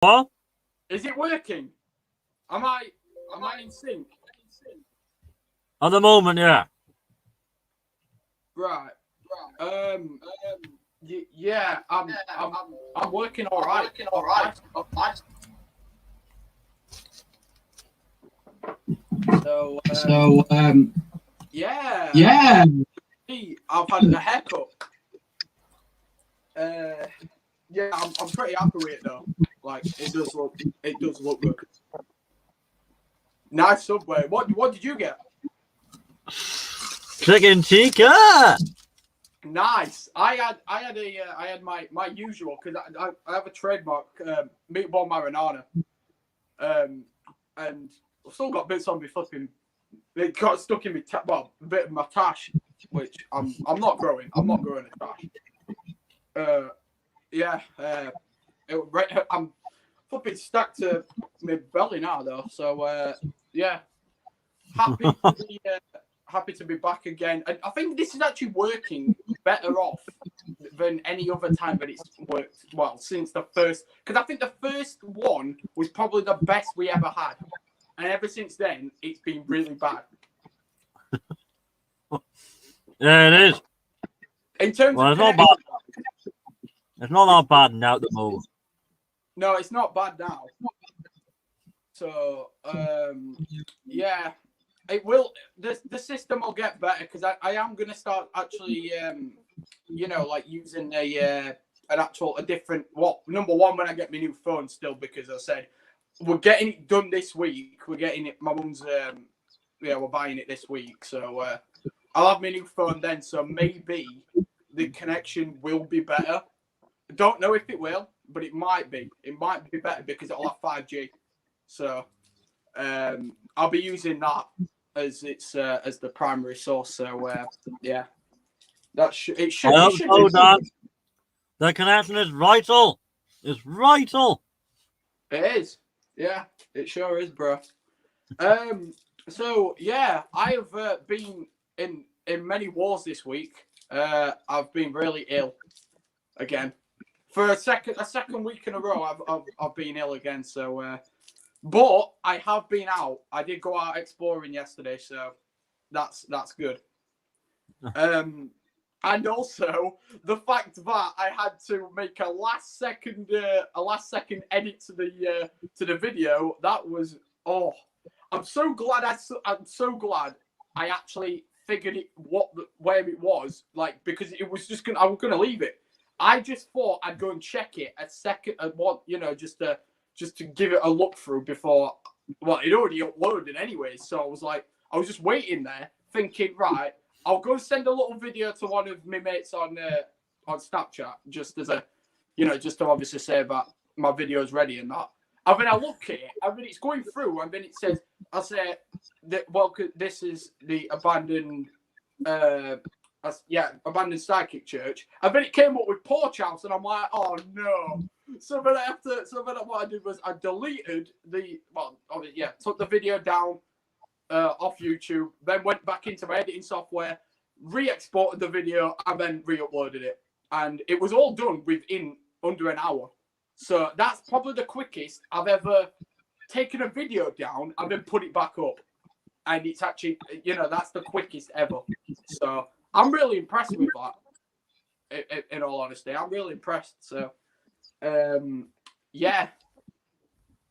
What? Is it working? Am I in sync? At the moment, yeah. Right. Yeah, I'm working all right. So yeah. I've had a haircut. Yeah, I'm pretty happy with it though. Like it does look good. Nice Subway. What did you get? Chicken tikka. Nice. I had my usual because I have a trademark meatball marinara. And I've still got bits on me flipping. It got stuck in me. A bit of my tash, which I'm not growing. I'm not growing a tash. Yeah. I'm flipping stuck to my belly now though. So yeah, happy to be back again. And I think this is actually working better off than any other time that it's worked well since the first. Because I think the first one was probably the best we ever had, and ever since then it's been really bad. Yeah, it is. In terms of it's not bad. It's not that bad now at the moment. No, it's not bad now. So yeah, it will. The system will get better because I am going to start actually like using a different number one when I get my new phone still, because I said we're getting it done this week. We're getting it. My mum's we're buying it this week, so I'll have my new phone then. So maybe the connection will be better. I don't know if it will, but it might be. It might be better because it'll have 5G. So I'll be using that as the primary source. So yeah, it should. The connection is vital. It's vital. It is. Yeah, it sure is, bro. So yeah, I have been in many wars this week. I've been really ill again for a second week in a row. I've been ill again. So, but I have been out. I did go out exploring yesterday, so that's good. And also the fact that I had to make a last second edit to the video. That was I'm so glad I actually figured it where it was, like, because it was just I was gonna leave it. I just thought I'd go and check it a second, just to give it a look through before. Well, it already uploaded anyway, so I was just waiting there, thinking, right, I'll go send a little video to one of my mates on Snapchat, just as just to obviously say that my video's ready and that. And then I look at it, and then it's going through, and then it says, I say that this is the abandoned psychic church, and then it came up with Porch House, and I'm like, oh no. So then what I did was I deleted took the video down off YouTube, then went back into my editing software, re-exported the video, and then re-uploaded it, and it was all done within under an hour. So that's probably the quickest I've ever taken a video down and then put it back up. And it's actually, that's the quickest ever. So I'm really impressed with that. In all honesty, I'm really impressed. So, yeah,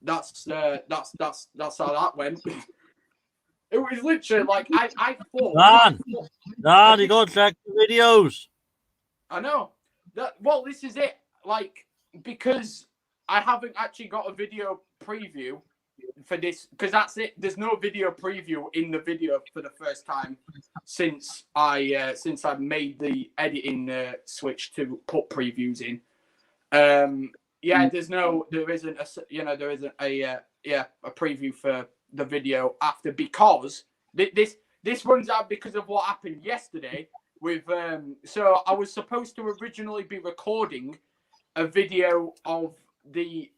that's how that went. It was literally like I thought. Dan, you gotta check the videos. I know. Well, this is it. Like, because I haven't actually got a video preview for this, because that's it. There's no video preview in the video for the first time since I made the editing switch to put previews in. There isn't a preview for the video after, because this runs out because of what happened yesterday with so I was supposed to originally be recording a video of the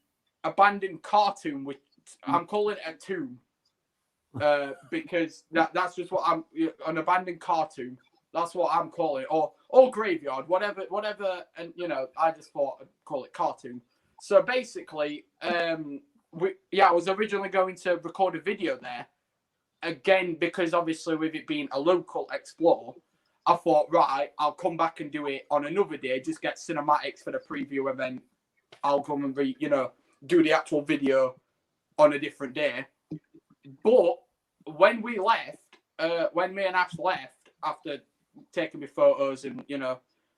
abandoned cartoon, which I'm calling it a tomb, because that's just what I'm an abandoned cartoon. That's what I'm calling it, or graveyard, whatever. And I just thought I'd call it cartoon. So basically, I was originally going to record a video there. Again, because obviously with it being a local explore, I thought, right, I'll come back and do it on another day, just get cinematics for the preview event. I'll come and do the actual video on a different day. But when we left, when me and Ash left after taking me photos and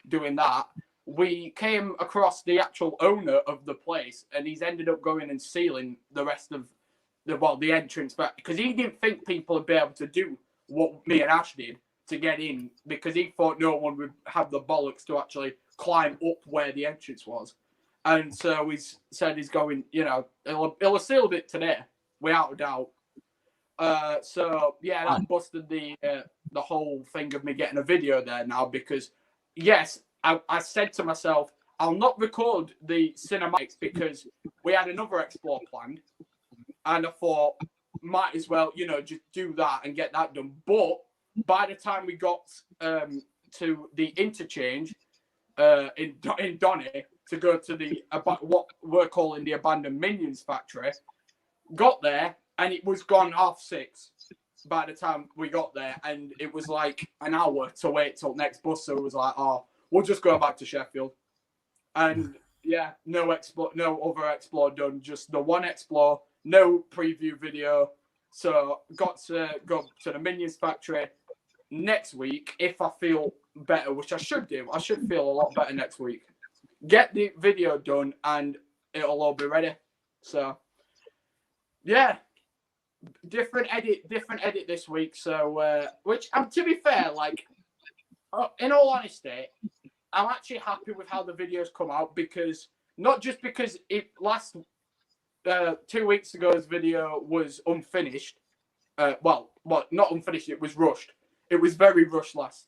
doing that, we came across the actual owner of the place, and he's ended up going and sealing the rest of the entrance back, because he didn't think people would be able to do what me and Ash did to get in, because he thought no one would have the bollocks to actually climb up where the entrance was. And so he said he's going, he'll have sealed it today, without a doubt. So yeah, that busted the whole thing of me getting a video there now, because yes, I said to myself, I'll not record the cinematics because we had another explore planned, and I thought might as well just do that and get that done. But by the time we got to the interchange in Donny to go to what we're calling the abandoned Minions factory, got there and it was gone 6:30 by the time we got there, and it was like an hour to wait till next bus. So it was like, oh, we'll just go back to Sheffield. And yeah, no other explore done, just the one explore, no preview video. So got to go to the Minions factory next week if I feel better, which I should do. I should feel a lot better next week. Get the video done and it'll all be ready. So yeah, different edit this week. So which to be fair, like in all honesty, I'm actually happy with how the videos come out, because not just because it last 2 weeks ago's video was unfinished. Well, not unfinished. It was rushed. It was very rushed last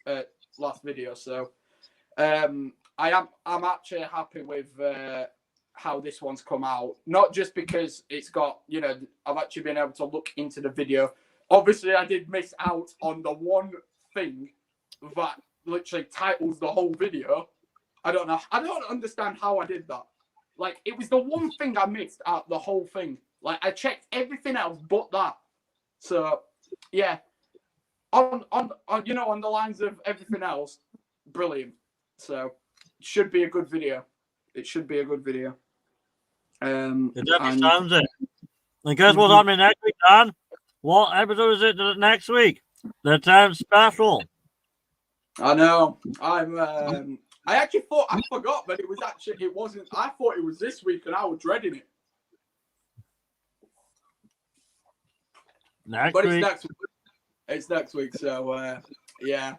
video. So I'm actually happy with how this one's come out. Not just because it's got I've actually been able to look into the video. Obviously, I did miss out on the one thing that literally titles the whole video. I don't know. I don't understand how I did that. Like, it was the one thing I missed out the whole thing. Like, I checked everything else but that. So yeah, on the lines of everything else, brilliant. So it should be a good video. It should be a good video. It definitely sounds it. And guess what's happening next week, Dan? What episode is it next week? The 10th special. I know. I actually thought I forgot, but it wasn't. I thought it was this week, and I was dreading it. Next week. It's next week. So yeah.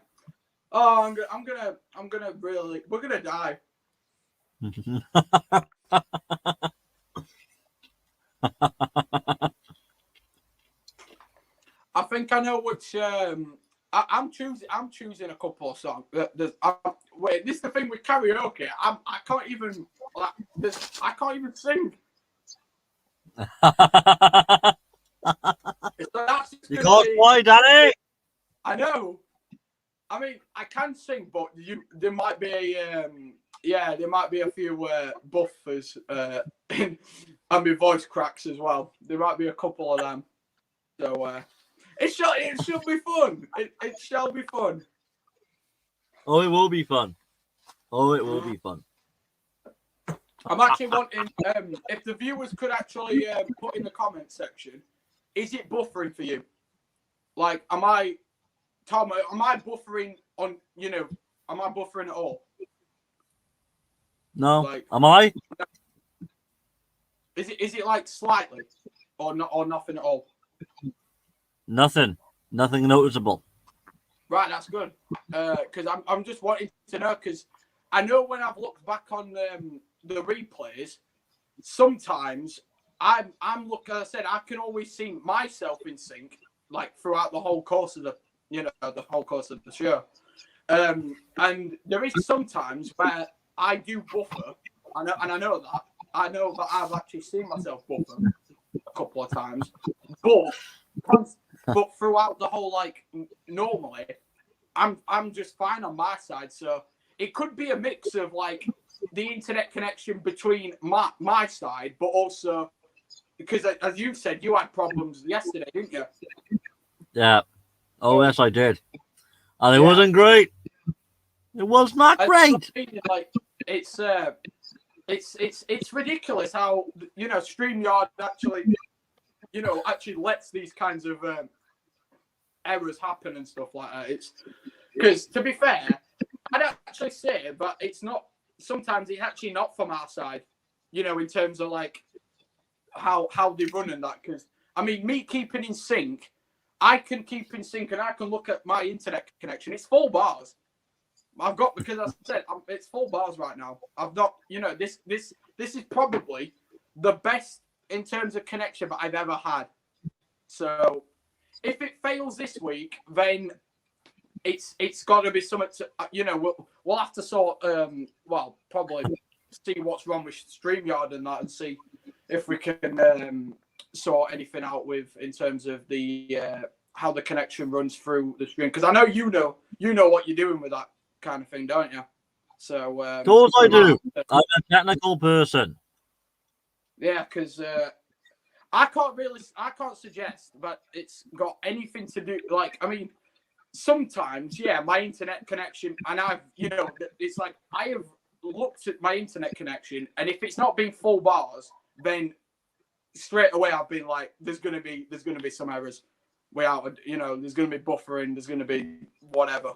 Oh, I'm gonna really. We're gonna die. I think I know which. I'm choosing a couple of songs. Wait, this is the thing with karaoke. I can't even. I can't even sing. You can't fly, Danny. I know. I mean, I can sing, but there might be a few buffers and my voice cracks as well. There might be a couple of them. So it shall be fun. It shall be fun. Oh, it will be fun. Oh, it will be fun. I'm actually wanting if the viewers could actually put in the comment section, is it buffering for you? Like, am I buffering on? Am I buffering at all? No. Like, am I? Is it like slightly, or not, or nothing at all? Nothing noticeable. Right, that's good. Because I'm just wanting to know, because I know when I've looked back on the replays, sometimes I'm looking. As I said, I can always see myself in sync, like throughout the whole course of the whole course of the show. And there is sometimes where I do buffer, and I know that. I know that I've actually seen myself buffer a couple of times, but throughout the whole, like, normally, I'm just fine on my side. So it could be a mix of, like, the internet connection between my side, but also because, as you said, you had problems yesterday, didn't you? Yeah. Oh, yes, I did. And it wasn't great. It was not great. Like, it's ridiculous how, you know, StreamYard actually lets these kinds of errors happen and stuff like that. It's because, to be fair, I don't actually say it, but it's not. Sometimes it's actually not from our side, you know, in terms of like how they run and that. Because I mean, me keeping in sync, I can keep in sync and I can look at my internet connection. It's full bars. I've got, because I said it's full bars right now. I've not, you know, this is probably the best in terms of connection that I've ever had. So if it fails this week, then it's got to be something to, you know, we'll have to sort probably see what's wrong with StreamYard and that, and see if we can sort anything out with in terms of the how the connection runs through the screen, because I know you know what you're doing with that kind of thing, don't you? So of course I do. I'm a technical person. Yeah, because I can't suggest that it's got anything to do. Like, I mean, sometimes, yeah, my internet connection, and it's like I have looked at my internet connection, and if it's not been full bars, then straight away I've been like, there's gonna be some errors. There's gonna be buffering, there's gonna be whatever.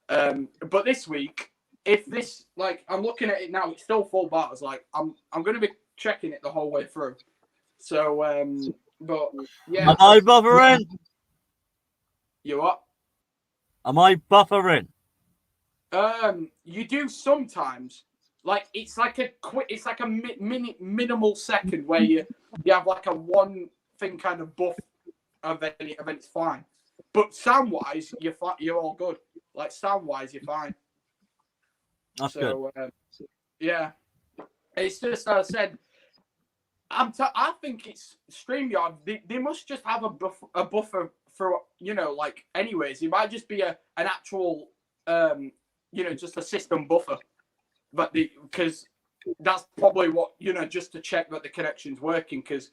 But this week, if this, like, I'm looking at it now, it's still full bars. Like, I'm gonna be checking it the whole way through. So, but yeah. Am I buffering? You what? Am I buffering? You do sometimes. Like, it's like a minimal second where you have like a one thing kind of buff, and then it's fine. But sound wise, you're all good. Like, sound wise, you're fine. That's good. Yeah, it's just, as I said, I think it's StreamYard. They must just have a buffer for, you know, like, anyways. It might just be an actual, just a system buffer. But because that's probably what, you know, just to check that the connection's working. Because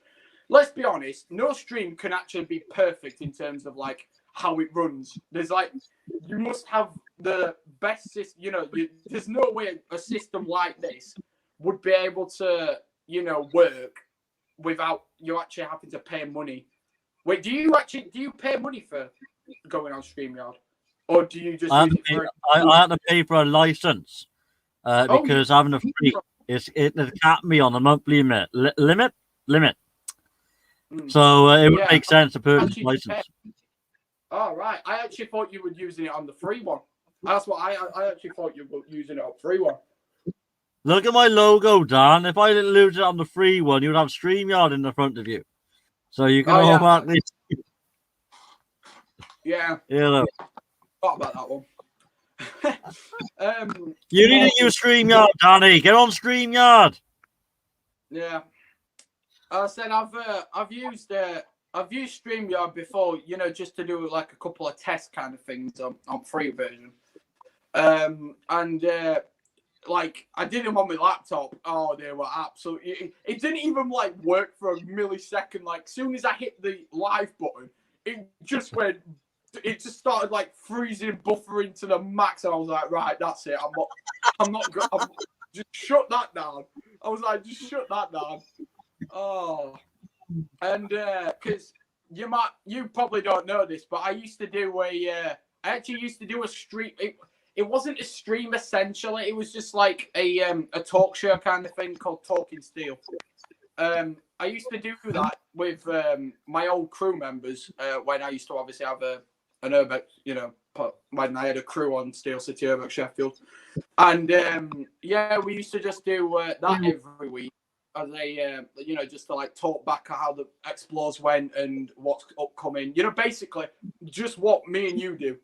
let's be honest, no stream can actually be perfect in terms of like how it runs. There's like, you must have the best system. You know, there's no way a system like this would be able to, you know, work without you actually having to pay money. Wait, do you pay money for going on StreamYard, or do you just I have to pay for a license because having a free it capped me on a monthly limit. So it would make sense to purchase a license. Oh, right. I actually thought you were using it on the free one. That's what I actually thought you were using it on the free one. Look at my logo, Dan. If I didn't lose it on the free one, you'd have StreamYard in the front of you. So you can automatically... Yeah. Yeah. Thought about that one. You need to use StreamYard, Danny. Get on StreamYard. Yeah. I said I've used StreamYard before, you know, just to do like a couple of test kind of things on free version. Like, I did them on my laptop. Oh, they were absolutely... It didn't even, like, work for a millisecond. Like, as soon as I hit the live button, it just started, like, freezing, buffering to the max. And I was like, right, that's it. Just shut that down. I was like, just shut that down. Oh. And, because you probably don't know this, but I used to do a stream... It wasn't a stream essentially. It was just like a talk show kind of thing called Talking Steel. I used to do that with my old crew members when I used to obviously have an Urbex, you know, when I had a crew on Steel City Urbex Sheffield. And we used to just do that every week as a just to like talk back at how the Explores went and what's upcoming. You know, basically just what me and you do.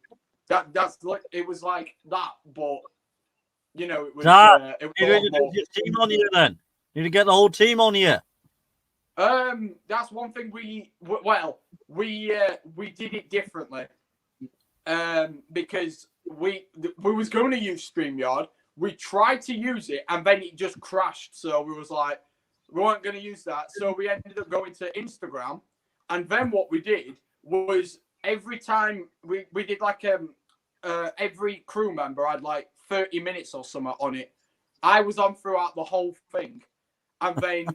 That's like, it was like that, but you know, it was. You need to get your team on here then. You need to get the whole team on here. That's one thing we did it differently. Because we was going to use StreamYard. we tried to use it and then it just crashed. So we was like, we weren't going to use that. So we ended up going to Instagram. And then what we did was every time we did like every crew member had like 30 minutes or something on it. I was on throughout the whole thing. And then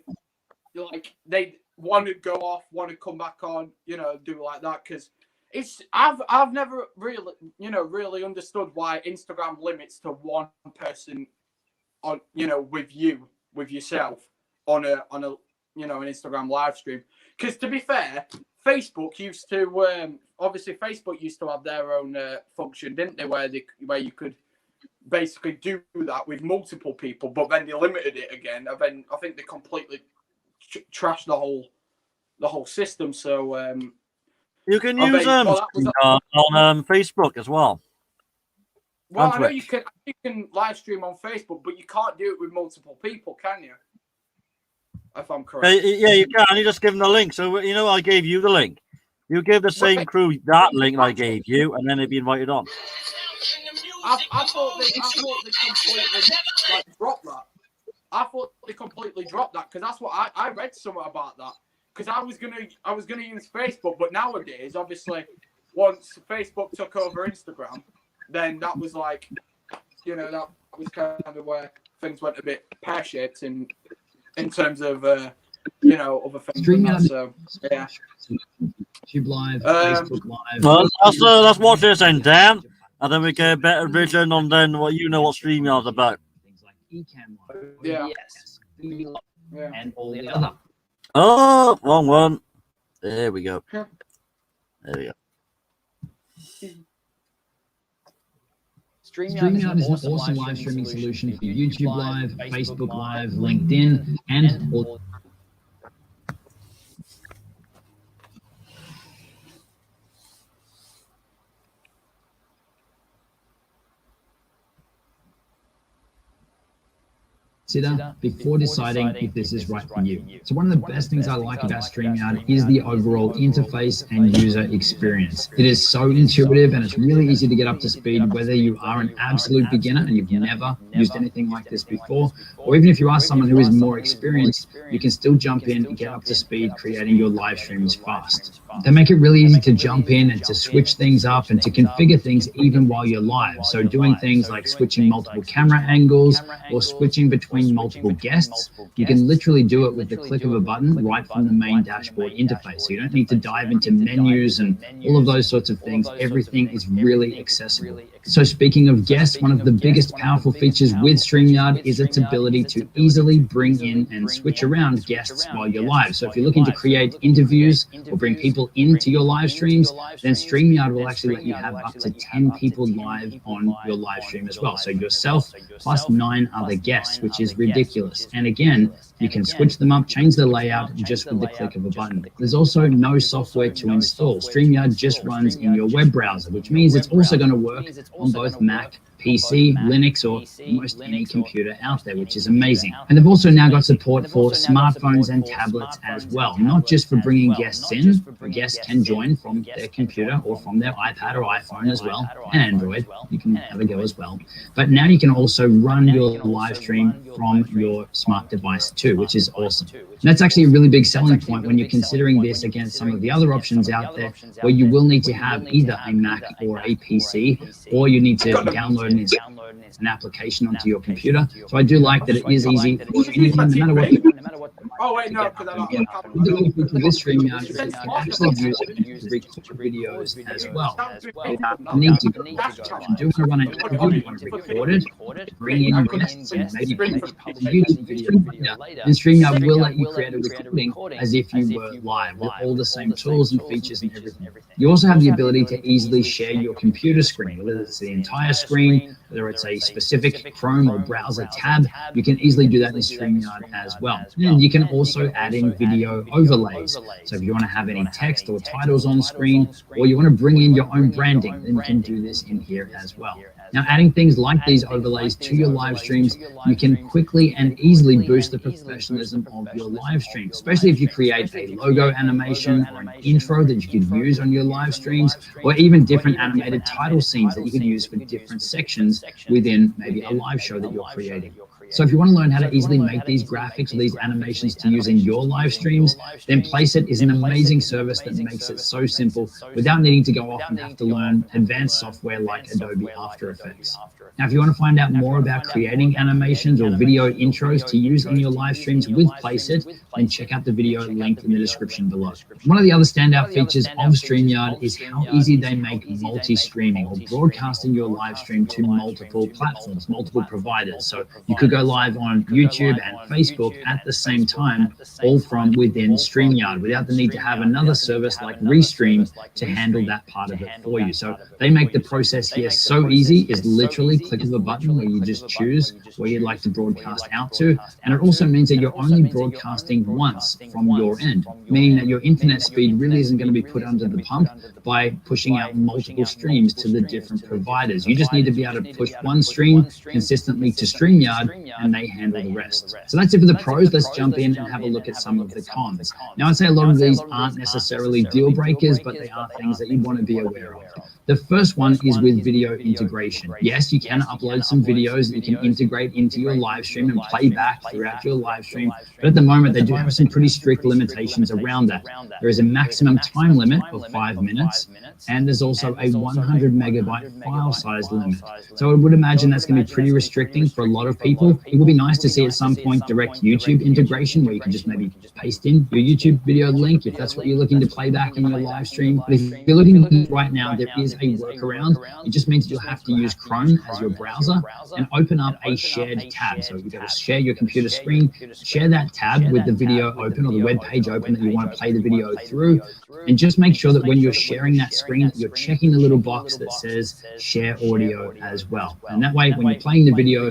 like one would go off, one would come back on, you know, do like that. Because I've never really, you know, really understood why Instagram limits to one person on, you know, with yourself on a you know, an Instagram live stream. Because to be fair, Facebook used to obviously Facebook used to have their own function, didn't they, where you could basically do that with multiple people, but then they limited it again. And then I think they completely trashed the whole system. So you can use on Facebook as well. Well, I know you can live stream on Facebook, but you can't do it with multiple people, can you? If I'm correct. Yeah, you can. You just give them the link. So, you know, I gave you the link. You give the same crew that link I gave you, and then they'd be invited on. I thought they completely like dropped that. I thought they completely dropped that because that's what I read something about that. Because I was gonna use Facebook, but nowadays, obviously, once Facebook took over Instagram, then that was like, you know, that was kind of where things went a bit pear-shaped in terms of you know, other things. That, so yeah. YouTube Live, Facebook Live. Well, let's watch this then, Dan, and then we get a better vision on then what StreamYard's about. Things like Ecamm Live, yeah, and all the other. Oh, wrong one. There we go. There we go. StreamYard is an awesome live streaming solution for YouTube Live, Facebook Live, LinkedIn, and all. Consider before deciding if this is right for you. So one of the best things I like about StreamYard is the overall interface and user experience. It is so intuitive and it's really easy to get up to speed, whether you are an absolute beginner and you've never used anything like this before, or even if you are someone who is more experienced, you can still jump in and get up to speed creating your live streams fast. They make it really easy to jump in and to switch things up and to configure things even while you're live. So doing things like switching multiple camera angles or switching between multiple guests, you can literally do it with the click of a button right from the main dashboard interface. So you don't need to dive into menus and all of those sorts of things. Everything is really accessible. So speaking of guests, one of the biggest powerful features with StreamYard is its ability to easily bring in and switch around guests while you're live. So if you're looking to create interviews or bring people into your live streams, then StreamYard will actually let you have up to 10 people live on your live stream as well. So yourself plus 9 other guests, which is ridiculous. And again, you can switch them up, change the layout just with the click of a button. There's also no software to install. StreamYard just runs in your web browser, which means it's also going to work on both Mac, PC, Linux, or almost any computer out there, which is amazing. And they've also now got support for smartphones and tablets as well, not just for bringing guests in. Guests can join from their computer or from their iPad or iPhone as well, and Android. You can have a go as well. But now you can also run your live stream from your smart device too, which is awesome. And that's actually a really big selling point when you're considering this against some of the other options out there, where you will need to have either a Mac or a PC, or you need to download an application onto your computer. So I do like that it is easy for anyone, no matter what. Oh wait, no, because this StreamYard you can actually use it to record videos as well. You need to do want to run an interview, you want to record it, bring in guests, and maybe publish a YouTube video later. Then StreamYard will let you create a recording as if you were live with all the same tools and features and everything. You also have the ability to easily share your computer screen, whether it's the entire screen, whether it's a specific Chrome or browser tab. You can easily do that in StreamYard as well. And you can also add in video overlays. So if you want to have any text or titles avatars on screen, or you want to bring in your own branding, then you can do this in here as well. Now, adding things like these overlays to your live streams, you can quickly and easily boost the professionalism of your live stream, especially if you create a logo animation or an intro that you could use on your live streams, or even different animated title scenes that you could use for different sections within maybe a live show that you're creating. So if you want to learn how to easily make these graphics or these animations to use in your live streams, then Placeit is an amazing service that makes it so simple without needing to go off and have to learn advanced software like Adobe After Effects. Now, if you want to find out more about creating animations or video intros to use in your live streams with Placeit, then check out the video linked in the description below. One of the other standout features of StreamYard is how easy they make multi-streaming or broadcasting your live stream to multiple platforms, multiple providers. So you could go live on YouTube and Facebook at the same time, all from within StreamYard, without the need to have another service like Restream to handle that part of it for you. So they make the process here so easy. It's literally click of a button where you just choose where you'd like to broadcast out to. And it also means that you're only broadcasting once from your end, meaning that your internet speed really isn't going to be put under the pump by pushing out multiple streams to the different providers. You just need to be able to push one stream consistently to StreamYard and they handle the rest. So that's it for the pros. Let's jump in and have a look at some of the cons. Now, I'd say a lot of these aren't necessarily deal breakers, but they are things that you want to be aware of. The first one is with video integration. Yes, you can upload some videos that you can integrate into your live stream and play back throughout your live stream. But at the moment, they do have some pretty strict limitations around that. There is a maximum time limit of 5 minutes, and there's also a 100 megabyte file size limit. So I would imagine that's going to be pretty restricting for a lot of people. It would be nice to see at some point direct YouTube integration where you can just maybe paste in your YouTube video link if that's what you're looking to play back in your live stream. But if you're looking at it right now, there is a workaround. It just means you'll have to use Chrome as your browser and open up a shared tab. So you've got to share your computer screen, share that tab with the video open or the web page open that you want to play the video through, and just make sure that when you're sharing that screen, you're checking the little box that says share audio as well. And that way, when you're playing the video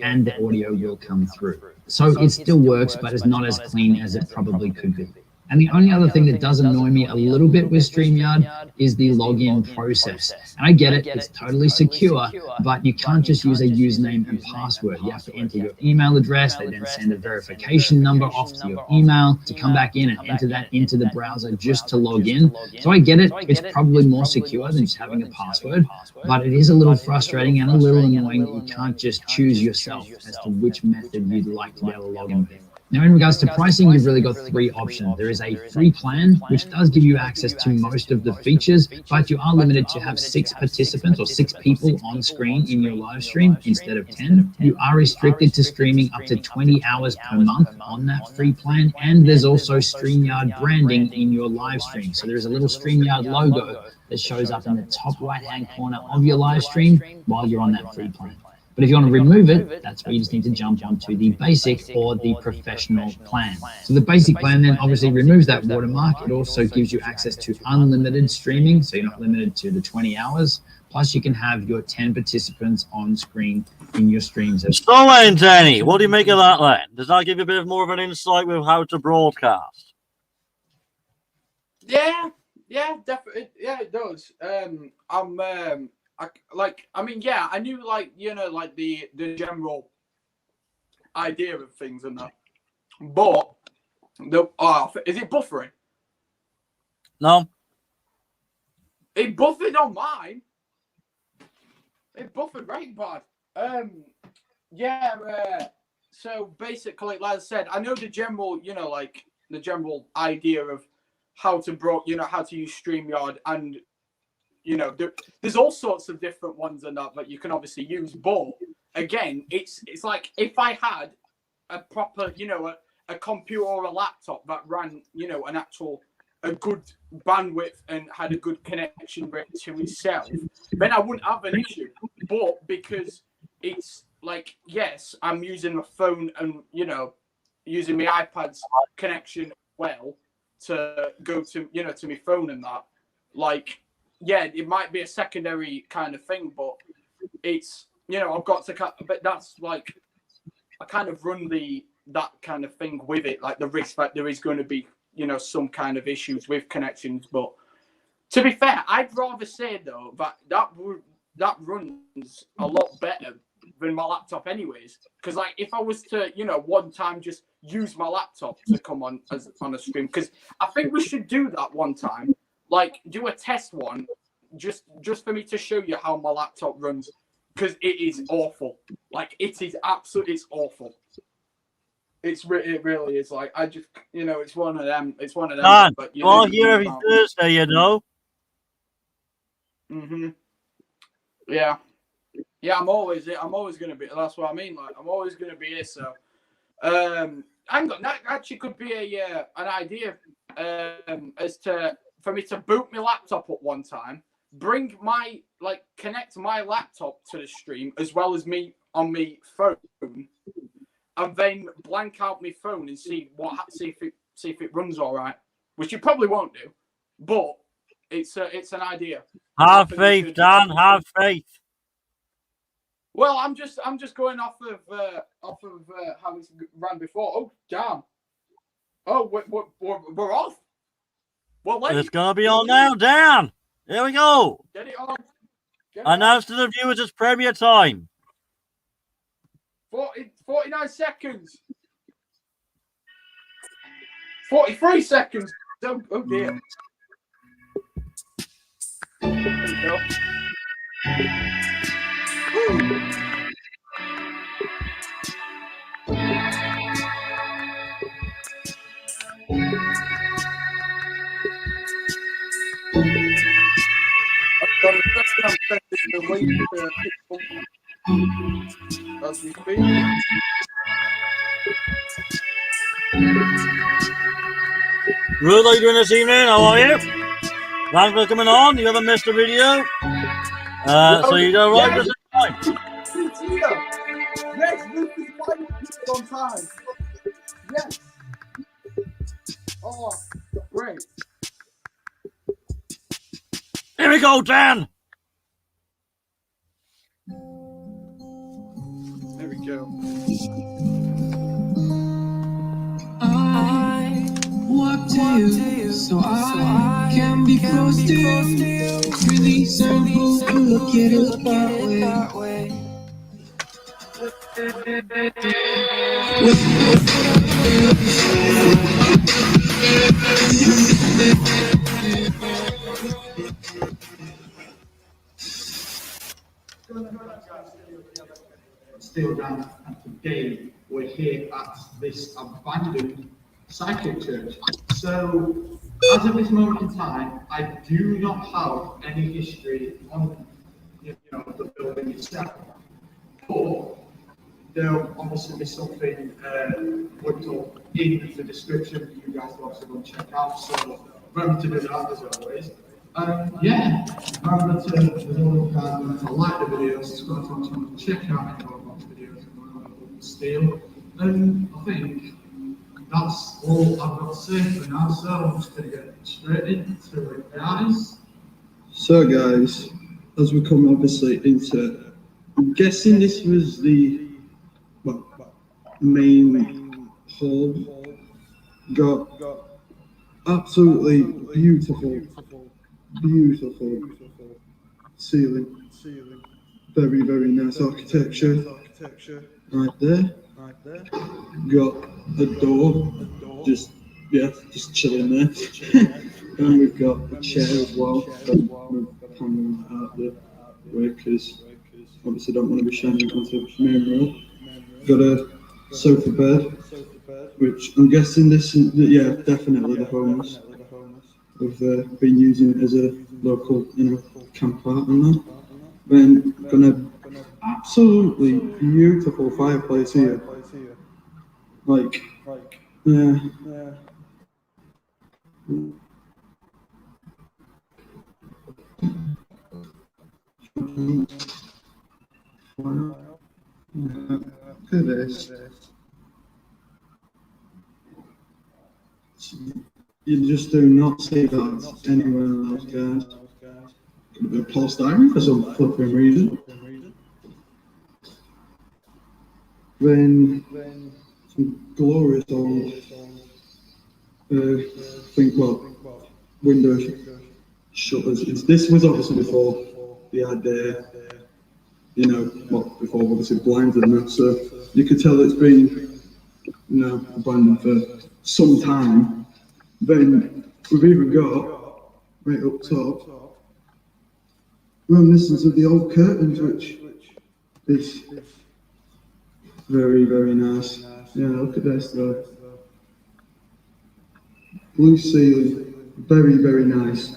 and the audio will come through. So it still works, but it's not as clean as it probably could be. And the only other thing that does annoy me a little bit with StreamYard is the login process. And I get it, it's totally secure, but you can't just use a username and password. You have to enter your email address. They then send a verification number off to your email to come back in and enter that into the browser just to log in. So I get it, it's probably more secure than just having a password, but it is a little frustrating and a little annoying that you can't just choose yourself as to which method you'd like to be able to log in with. Now, in regards to pricing, you've really got three options. There is a free plan, which does give you access to most of the features, but you are limited to have 6 participants or 6 people on screen in your live stream instead of 10. You are restricted to streaming up to 20 hours per month on that free plan, and there's also StreamYard branding in your live stream. So there's a little StreamYard logo that shows up in the top right-hand corner of your live stream while you're on that free plan. But if you want to remove it, that's where you just need to jump onto the basic or the professional plan. So the basic plan then obviously removes that watermark. It also gives you access to unlimited streaming, so you're not limited to the 20 hours. Plus you can have your 10 participants on screen in your streams. So then, Danny, what do you make of that then? Does that give you a bit more of an insight with how to broadcast? Yeah, definitely. Yeah, it does. I knew, like, you know, like the general idea of things and that, but is it buffering? No, it buffered on mine. It buffered right bad. So basically, like I said, I know the general, you know, like the general idea of how to use StreamYard, and you know, there's all sorts of different ones and that you can obviously use. But again, it's like if I had a proper, you know, a computer or a laptop that ran, you know, a good bandwidth and had a good connection rate to itself, then I wouldn't have an issue. But because it's like, yes, I'm using my phone and, you know, using my iPad's connection well to go to, you know, to my phone and that, like, yeah, it might be a secondary kind of thing, but it's, you know, I've got to, but that's like, I kind of run that kind of thing with it, like the risk that there is going to be, you know, some kind of issues with connections. But To be fair, I'd rather say though that runs a lot better than my laptop, anyways. Because like, if I was to, one time just use my laptop to come on a stream, because I think we should do that one time. Like, do a test one, just for me to show you how my laptop runs, because it is awful. Like, it is absolutely, it's awful. It really is. Like, I just, it's one of them. It's one of them. Dan, but all here every Thursday, Yeah. Yeah, I'm always going to be. That's what I mean. Like, I'm always going to be here. So, hang on. That actually could be an idea for me to boot my laptop at one time, connect my laptop to the stream as well as me on my phone, and then blank out my phone and see if it runs all right, which you probably won't do, but it's an idea. Have faith, Dan. Have faith. Well, I'm just going off of how it's ran before. Oh, damn! Oh, we're off. Well, it's gonna be on now, Dan. Here we go. Get it on. Announce to the viewers it's premiere time. 49 seconds. 43 seconds. Oh dear. There we go. As we speak. Ruth, how are you doing this evening? How are you? Thanks for coming on. You haven't missed a video. So you go right this time. Yes, Ruth is on time. Yes. Oh, great. Here we go, Dan. There we go. I walk to you so I can be close to you. It's really simple to look at it that way. Still down, and today we're here at this abandoned cycle church. So, as of this moment in time, I do not have any history on, the building itself. But there'll obviously be something put up in the description that you guys will also go and check out. So, remember to do that as always. Yeah, remember to like the video, subscribe to our channel, check out any of our videos and Steel. And I think that's all I've got to say for now, so I'm just going to get straight into it, guys. So guys, as we come obviously into, I'm guessing this was the main hall. Got absolutely beautiful ceiling, very nice architecture right there. Got a door, just chilling there. And we've got a chair as well, but we're hanging out the way because obviously don't want to be shining onto the main road. Got a sofa bed, which I'm guessing definitely the homeless have been using it as a local, camp out and that. Then got an absolutely beautiful fireplace here. Look at this. You just do not see that anywhere else, guys. Could have been polystyrene for some flipping reason. Then some glorious old window shutters. This was obviously before they had, before obviously blinds and that. So you could tell it's been, abandoned for some time. Then we've even got right up top reminiscence of the old curtains, which is very, very nice. Yeah, look at this though. Blue ceiling, very, very nice.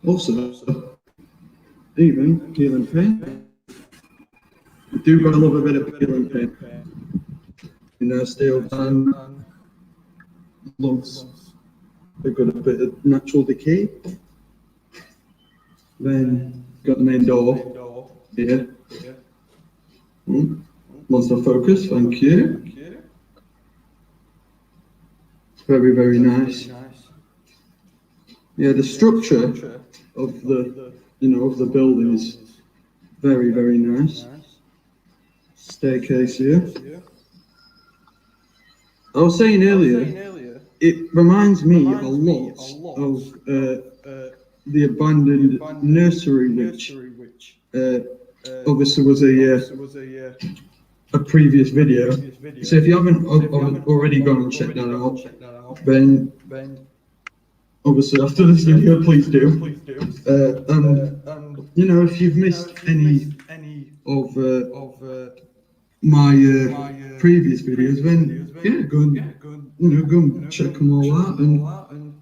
Also, even peeling paint. I do gotta love a bit of peeling paint. Steel pan, loves a good bit of natural decay. Then got the main door here. Lots of focus, thank you. Very, very nice. Yeah, the structure of the, of the building is very, very nice. Staircase here. I was saying earlier, it reminds me a lot of the abandoned nursery, which obviously was a previous video. So if you haven't already gone and checked that out, then obviously after this video, please do. If you've missed any of my previous videos, then go and check them all out and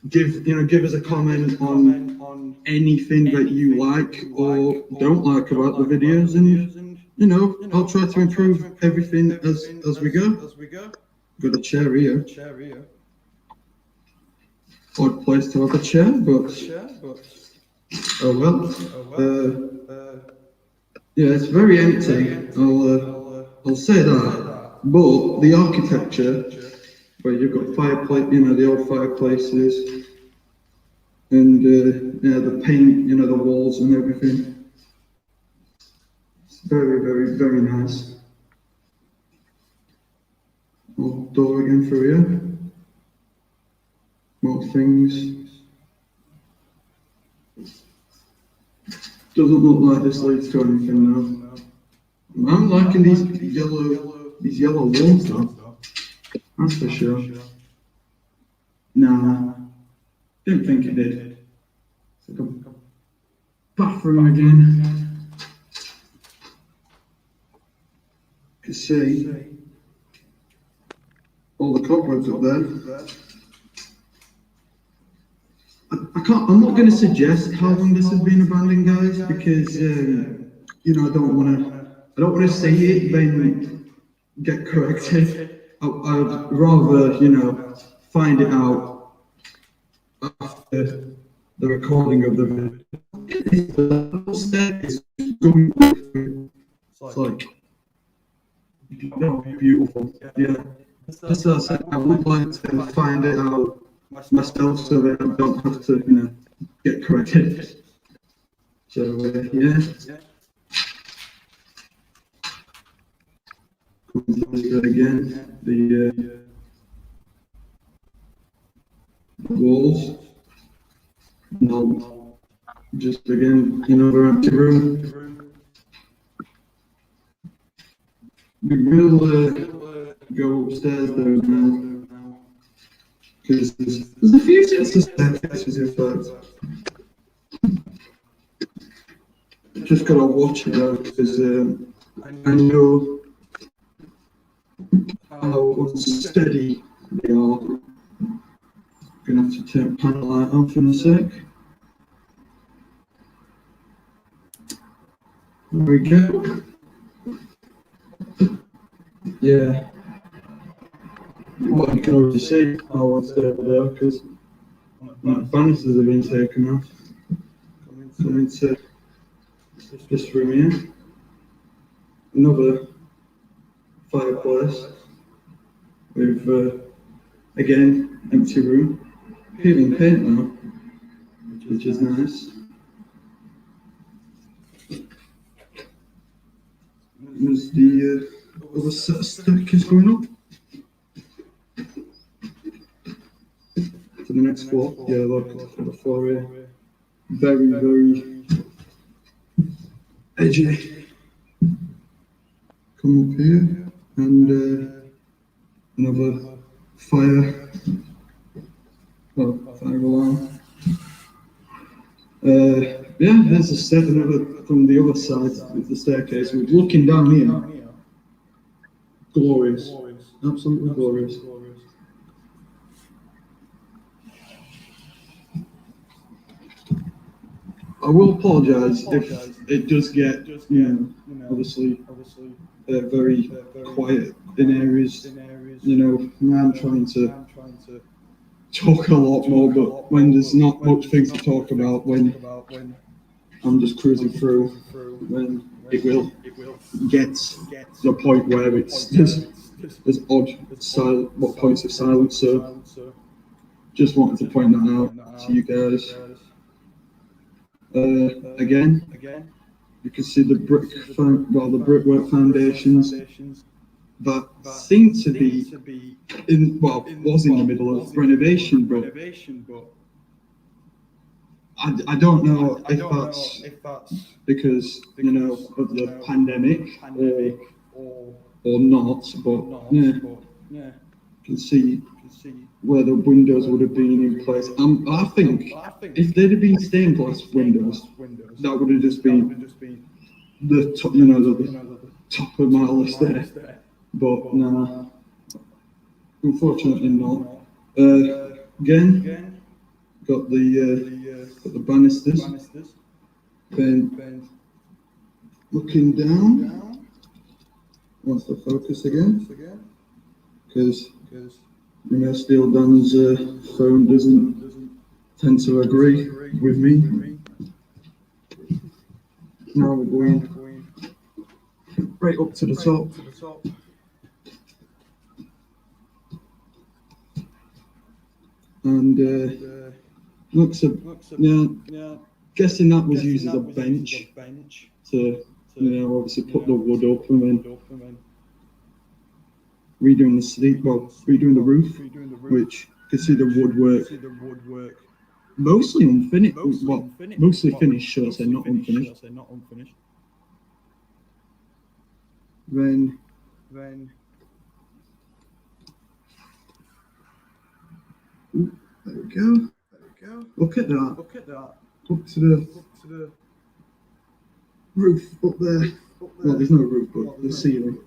give us a comment on anything that you like or don't like about the videos, and I'll try to improve everything as we go. Got a chair here. Odd place to have a chair, but oh well. Yeah, it's very empty. I'll say that. But the architecture, where you've got fireplace, the old fireplaces, and the paint, the walls and everything. It's very, very, very nice. More door again through here. More things. Doesn't look like this leads to anything now. I'm liking these yellow walls though. That's for sure. Nah, didn't think it did. It's like a bathroom again. You can see all the cobwebs up there. I'm not going to suggest how long this has been abandoned, guys, because I don't want to say it then get corrected. I'd rather find it out after the recording of the video. It's like beautiful. Yeah, that's what I said. I would like to find it out myself so that I don't have to, get corrected. So, yeah. Again, the walls. No, just again, another empty room. We will go upstairs there now. Because there's a few sets of staircases in fact. Just gotta watch it though, because I know how unsteady they are. Gonna have to turn panel light off in a sec. There we go. Yeah. Well, you can already see how unstable they are because the banisters have been taken off. Come into this room here. Another fireplace with again empty room. Peeling paint now, which is nice. There's the other set of staircase going up. to the next floor. Yeah, look at the floor here. Very, very edgy. Come up here and another fire alarm. Yeah, there's a step from the other side of the staircase. We're looking down here. Glorious. Absolutely glorious. I will apologise if it does get, obviously, very quiet in areas. I'm trying to talk a lot more, but when there's not much things to talk about, when I'm just cruising through, when it will get to the point where there's odd points of silence. So just wanted to point that out to you guys. Again, you can see the brickwork foundations that seem to be was in the middle of renovation, but I don't know if that's because of the pandemic or not, but yeah, you can see where the windows would have been in place. I think if they'd have been stained glass windows, that would have just been the top, the top of my list there. But nah, unfortunately not. Again, got the banisters. Then looking down. Wants to focus again, because Steel Dan's phone doesn't tend to agree with me. Now we're going right up to the top. And guessing that was used as a bench to obviously put the wood up, and then redoing the roof, which you can see the woodwork mostly unfinished. Well, mostly finished, should I say, not unfinished. Then there we go. Look at that. Up to the roof up there. Well, there's no roof, but the ceiling.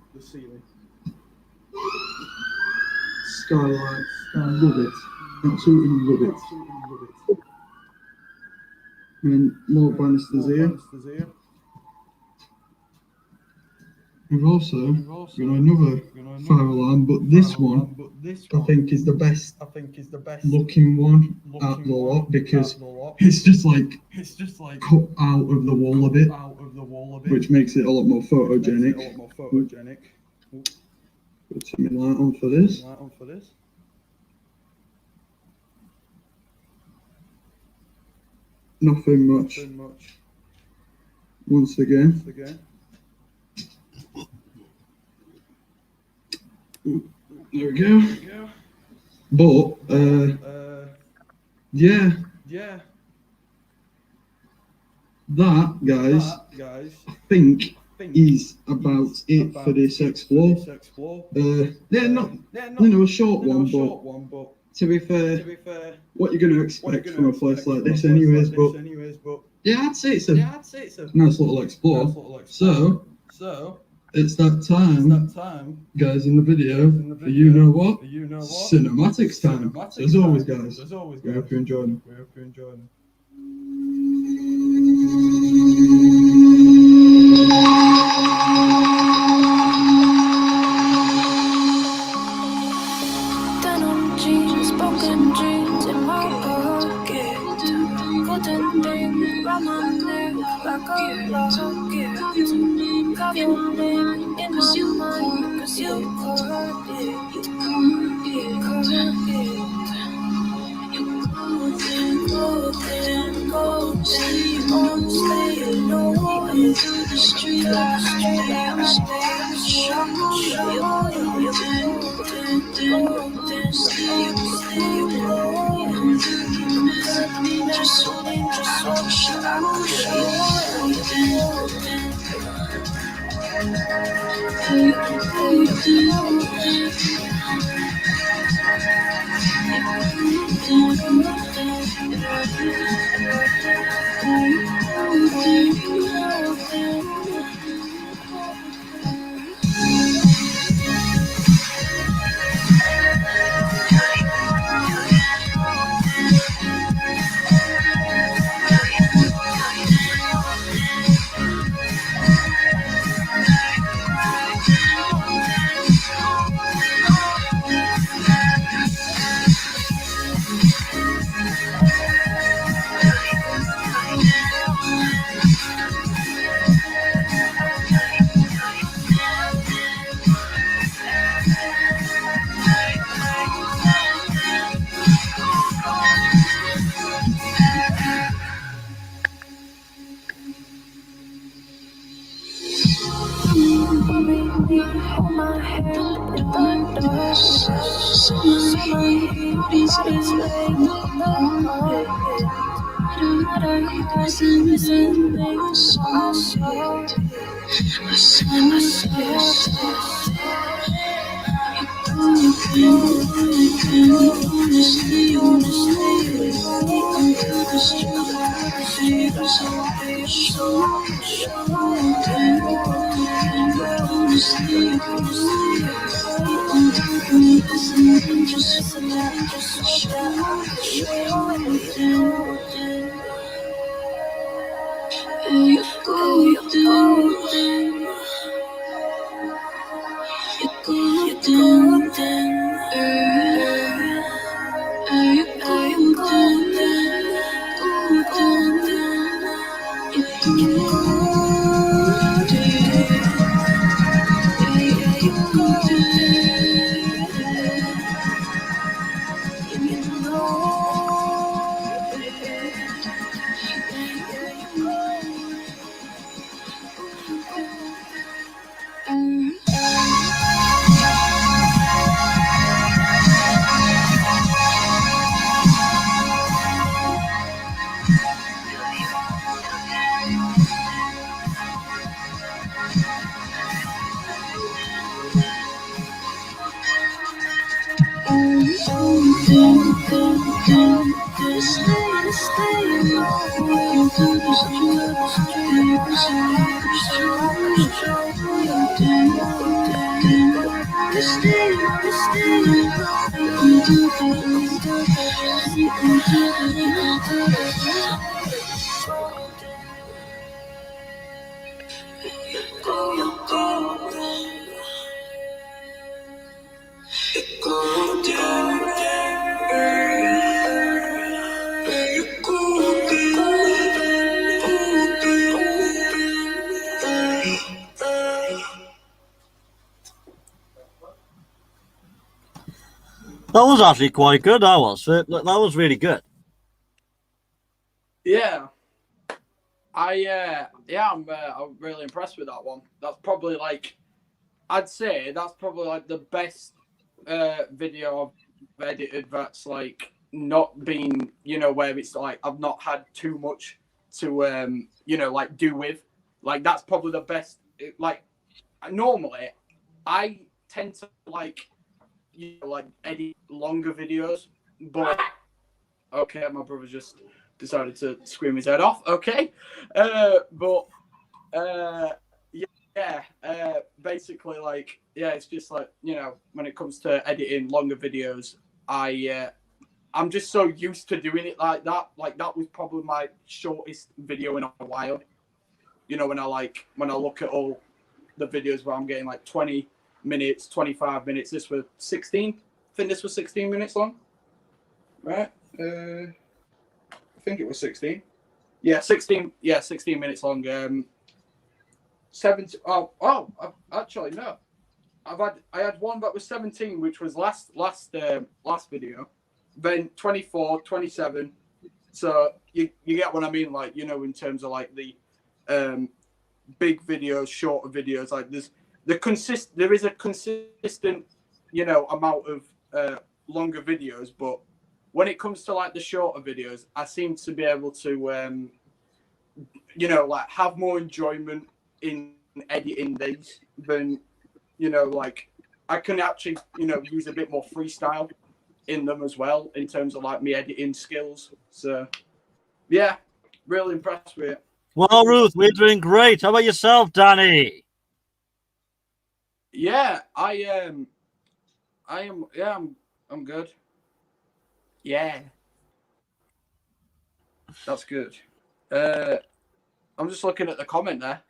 Skylight. Love it. Absolutely love it. And more banisters here. We've also got another fire alarm, but this one I think is the best looking one at the lot, because it's just like cut out of the wall a bit, which makes it a lot more photogenic. Put my light on for this. Nothing much. Once again. There we go. But yeah. That, guys, I think is about it for this explore. A short one, but to be fair, what you're going to expect from a place like this, anyways. But yeah, I'd say it's a nice little explore. So it's that time, guys, in the video. You know what? Cinematics time. So as always, guys, we hope you enjoyed. Denim jeans, broken dreams in my pocket. Golden ring round my neck like a locket. Got your name in my mind, 'cause you caught it. Golden, stay low into the street, I stay golden, stay low. Hold my hand in the dark. Summer heat is like the That was actually quite good. That was really good. Yeah, I'm really impressed with that one. That's probably like, I'd say that's probably like the best video I've edited that's like not been, where it's like I've not had too much to like do with. Like that's probably the best. Like normally, I tend to like like edit longer videos, but okay, my brother just decided to scream his head off. Okay, basically, like, it's just like, when it comes to editing longer videos, I'm just so used to doing it like that. Like that was probably my shortest video in a while. When I look at all the videos where I'm getting like 20 minutes, 25 minutes, this was 16. I think this was 16 minutes long, right? I think it was 16. Yeah, 16. Yeah, 16 minutes long. 17. Actually no. I had one that was 17, which was last video. Then 24, 27. So you get what I mean, like, in terms of like the big videos, shorter videos. Like there is a consistent, amount of longer videos, but when it comes to like the shorter videos, I seem to be able to, you know, like have more enjoyment in editing these than, you know, like I can actually, you know, use a bit more freestyle in them as well in terms of like me editing skills. So yeah, really impressed with it. Well, Ruth, we're doing great. How about yourself, Danny? Yeah, I am. Yeah, I'm good. Yeah, that's good. I'm just looking at the comment there.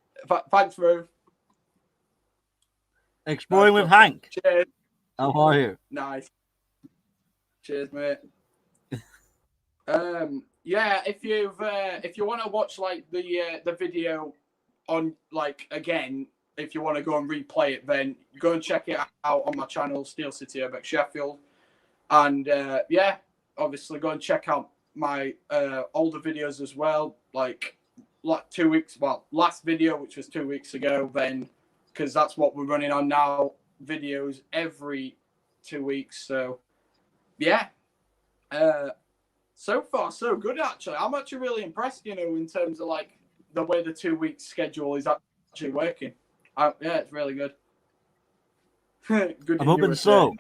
Thanks, Ruth. Exploring with Hank. Cheers. How are you? Nice. Cheers, mate. Yeah, if you want to watch like the video on like again, if you want to go and replay it, then go and check it out on my channel, Steel City Urbex Sheffield. And yeah, obviously go and check out my older videos as well, like 2 weeks. Well, last video, which was 2 weeks ago, then because that's what we're running on now, videos every 2 weeks. So yeah, so far so good actually. I'm actually really impressed, you know, in terms of like the way the 2 week schedule is actually working. Yeah, it's really good. Good. I'm hoping so.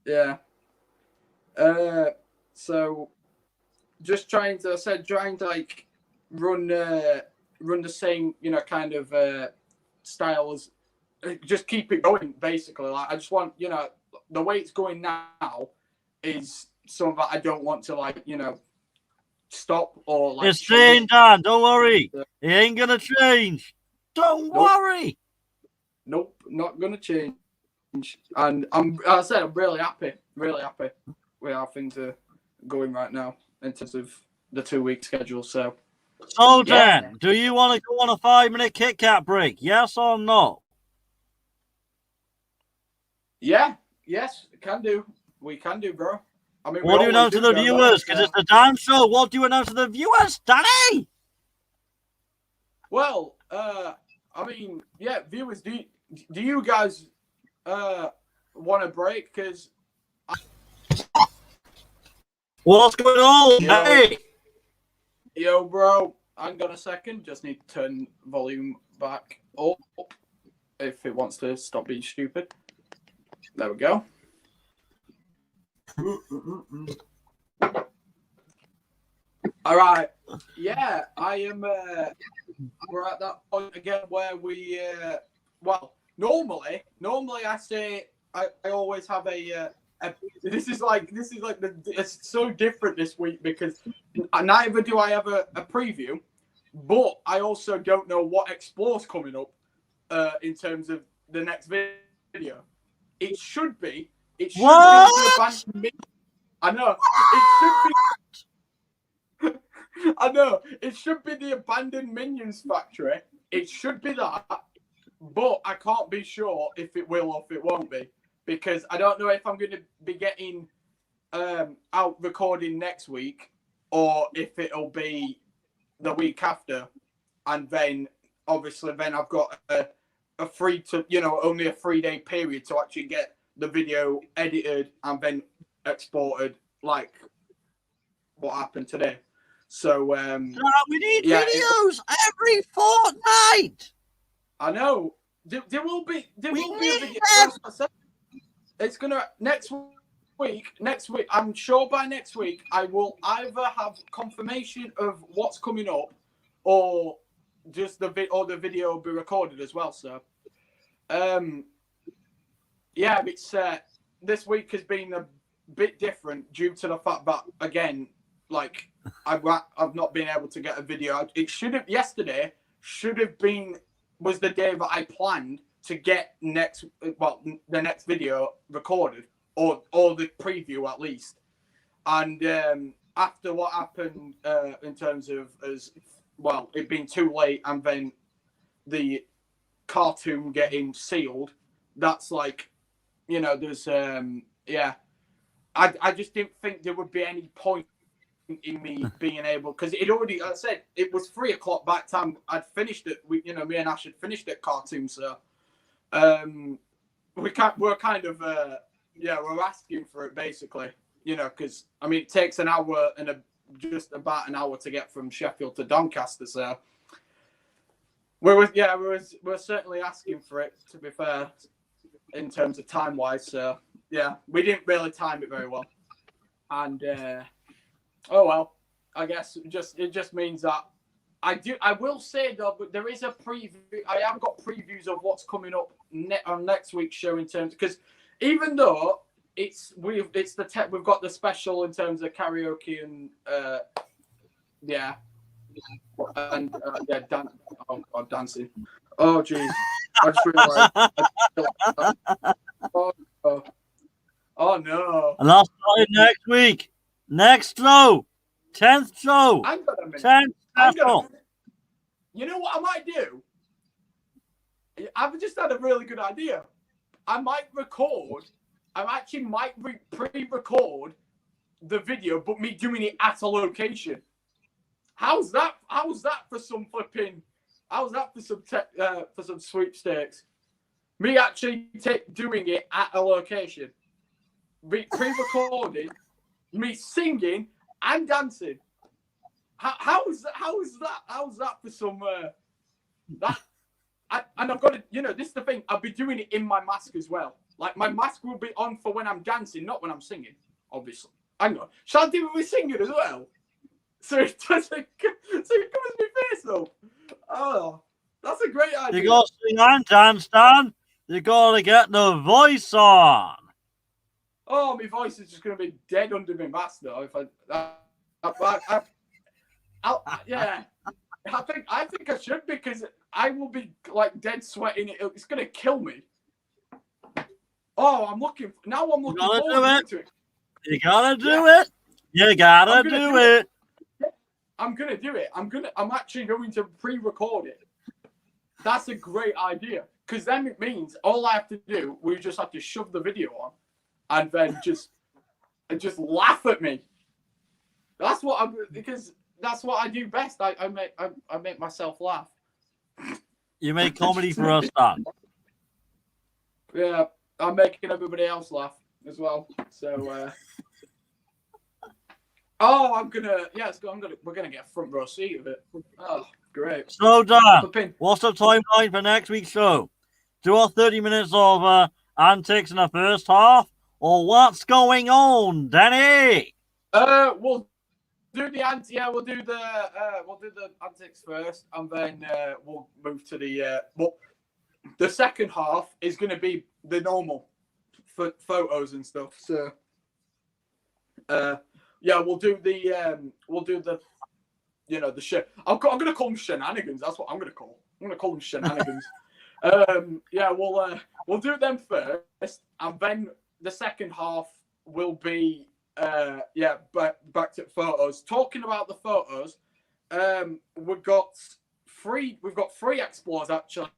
Yeah. So just trying to like run the same, you know, kind of style as just keep it going basically. Like I just want, you know, the way it's going now is something that I don't want to like, you know, stop or like. It's staying, Dan. Don't worry. It ain't gonna change. Don't worry. Nope, not gonna change. And as I said, I'm really happy with how things are going right now in terms of the 2 week schedule. So Dan, do you want to go on a 5-minute Kit Kat break? Yes or no? Yeah, yes, can do. We can do, bro. I mean, what do you announce to the viewers? Because it's the Dan show. What do you announce to the viewers, Danny? Well, I mean, yeah, viewers, do you guys want a break? Because what's going on? Hey, yo, bro, hang on a second. Just need to turn volume back up if it wants to stop being stupid. There we go. All right. Yeah, I am. We're at that point again where we. Well, normally I say I always have a. This is like it's so different this week because neither do I have a preview, but I also don't know what Explore's coming up in terms of the next video. It should be the abandoned minions. I know. It should be. I know. It should be the abandoned minions factory. It should be that, but I can't be sure if it will or if it won't be because I don't know if I'm going to be getting out recording next week or if it'll be the week after, and then obviously I've got a free to, you know, only a 3-day period to actually get the video edited and then exported, like what happened today. So we need videos every fortnight. I know. There will be a video. It's gonna next week. I'm sure by next week I will either have confirmation of what's coming up, or just the video will be recorded as well. So, yeah, it's this week has been a bit different due to the fact that again, like I've not been able to get a video. It yesterday was the day that I planned to get the next video recorded or the preview at least. And after what happened in terms of it being too late and then the cartoon getting sealed, that's like, you know, there's I just didn't think there would be any point in me being able, because it already, I said it was 3 o'clock by the time I'd finished it. Me and Ash had finished that cartoon, so we're kind of we're asking for it basically. you know, because I mean it takes an hour and just about an hour to get from Sheffield to Doncaster, so we're certainly asking for it, to be fair, in terms of time wise. So yeah, we didn't really time it very well, and oh well, I guess it just means that I will say though, but there is a preview. I have got previews of what's coming up on next week's show in terms, because even though we've got the special in terms of karaoke and dancing. Oh jeez, I just realised. Oh no! And I'll start it next week. Next show, 10th show, 10th special. You know what I might do? I've just had a really good idea. I actually might pre-record the video, but me doing it at a location. How's that for some flipping? How's that for some sweepstakes? Me actually doing it at a location, pre-recorded, me singing and dancing. How's that for some that? And I've got to, you know, this is the thing. I'll be doing it in my mask as well. Like my mask will be on for when I'm dancing, not when I'm singing. Obviously, hang on. Shall I do it with singing as well? So it doesn't. So it covers my face up. Oh, that's a great idea. You got to sing and dance, Dan. You got to get the voice on. Oh, my voice is just going to be dead under my mask though. If yeah, I think I should, because I will be like dead sweating. It's going to kill me. Oh, I'm looking forward to it. You gotta do it. You gotta do it. I'm gonna do it. I'm actually going to pre-record it. That's a great idea, because then it means all I have to do, we just have to shove the video on, and then just laugh at me. That's what I do best. I make myself laugh. You make comedy for us, Dan. Yeah, I'm making everybody else laugh as well. So, we're gonna get a front row seat of it. Oh, great. So, Dan, what's the timeline for next week's show? Do our 30 minutes of antics in the first half, or what's going on, Danny? We'll do the antics first, and then we'll move to the second half is going to be the normal photos and stuff. So, we'll do the the shit. I'm going to call them shenanigans. That's what I'm going to call. I'm going to call them shenanigans. We'll do them first, and then the second half will be back to photos. Talking about the photos, we've got three explores actually.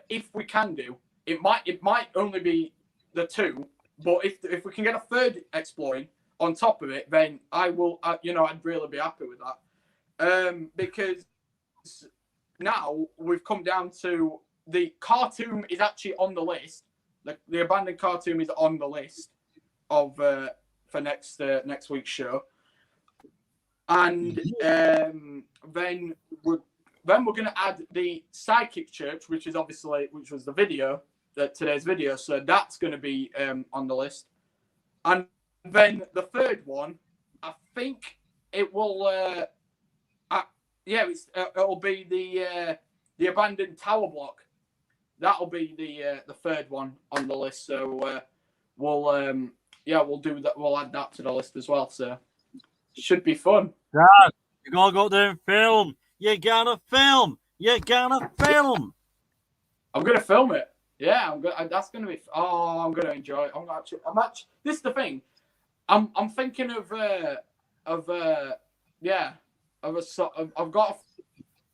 If we can do it, might only be the two, but if we can get a third exploring on top of it, then I'd really be happy with that. Because now we've come down to the cartoon is actually on the list. The abandoned cartoon is on the list of for next week's show, and then we're going to add the Psychic Church, which was the video, today's video. So that's going to be on the list, and then the third one, I think it will. It'll be the abandoned tower block. That'll be the third one on the list. So we'll do that. We'll add that to the list as well. So should be fun. Dad, you gotta go there and film. You gotta film. You gotta film. I'm gonna film it. Yeah, that's gonna be. Oh, I'm gonna enjoy it. I'm actually. This is the thing. I'm thinking of I've got a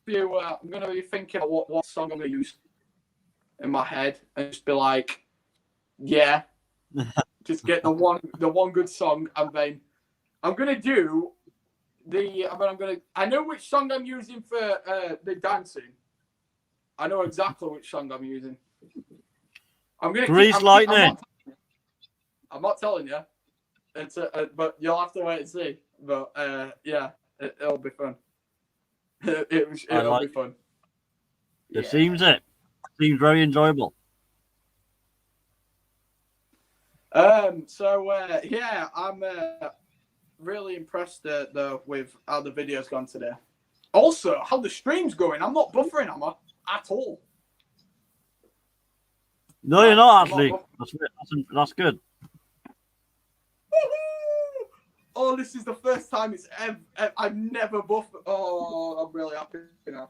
few. I'm gonna be thinking of what song I'm gonna use in my head, and just be like, yeah, just get the one good song, and then I'm gonna do I know which song I'm using for the dancing. I know exactly which song I'm using. I'm gonna Grease Lightning. I'm not telling you. But you'll have to wait and see. But yeah, it'll be fun. It'll be fun. It seems very enjoyable. So yeah, I'm really impressed though with how the video's gone today. Also, how the stream's going. I'm not buffering, am I? At all. No, you're not actually. That's good. Oh, this is the first time it's ever. I've never buffed. Oh, I'm really happy now.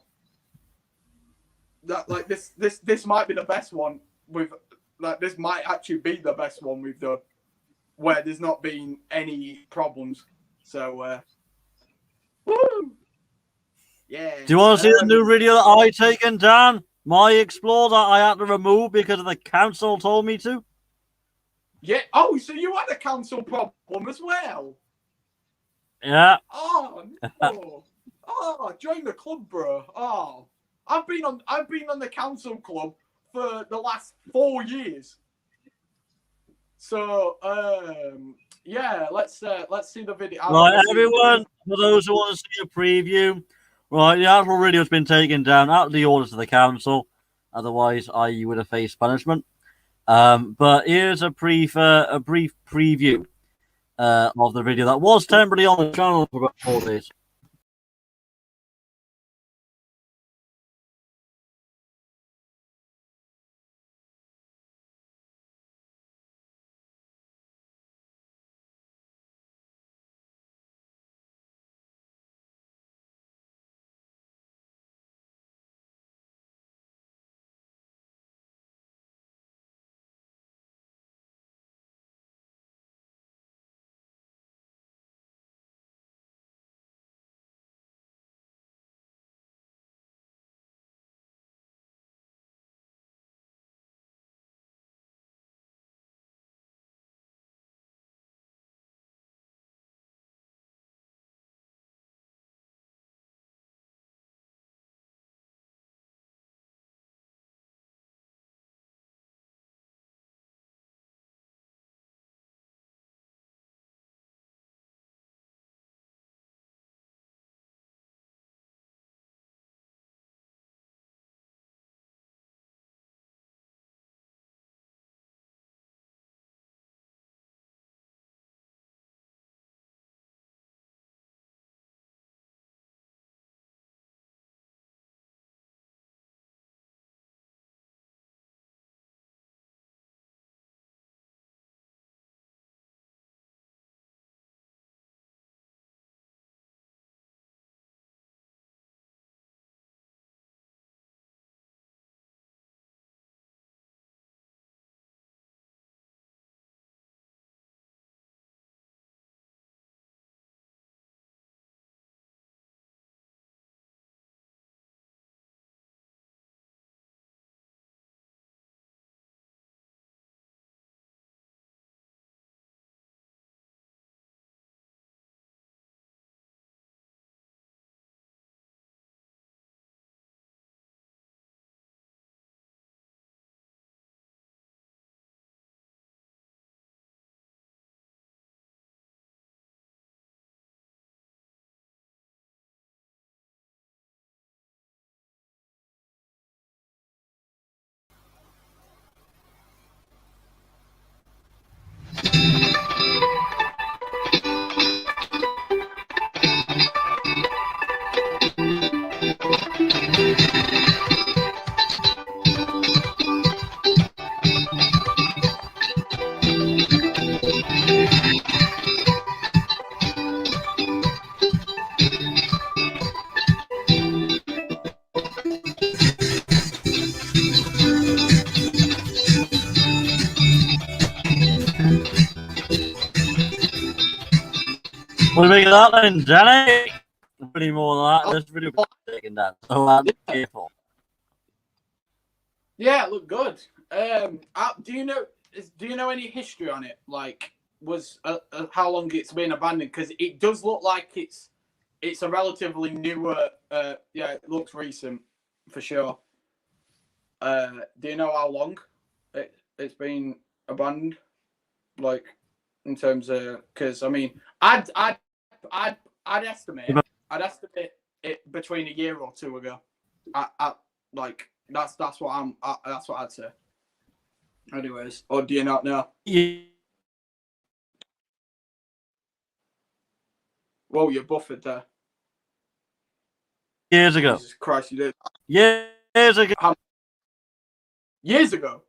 That like this might be the best one this might actually be the best one we've done, where there's not been any problems. So, woo! Yeah. Do you want to see the new video that I taken, Dan? My Explore that I had to remove because the council told me to? Yeah. Oh, so you had a council problem as well? Yeah. Oh no. Oh, join the club, bro. Oh, I've been on the council club for the last 4 years. So yeah, let's see the video. Right, everyone, for those who want to see a preview, right, the actual video has been taken down out of the orders of the council. Otherwise, you would have faced punishment. But here's a brief preview of the video that was temporarily on the channel for about 4 days. What do you make of that then, Danny? Pretty more than that. This video was taken down, so I'm careful. Yeah, it looked good. Do you know any history on it? Like, was how long it's been abandoned? Because it does look like it's a relatively newer. Yeah, it looks recent for sure. Do you know how long it's been abandoned? Like, in terms of, because I mean, I'd estimate it between a year or two ago. Like that's what I'd say. Anyways, or do you not know? Yeah. Whoa, you're buffered there. Years ago. Jesus Christ, you did. Years ago. Years ago.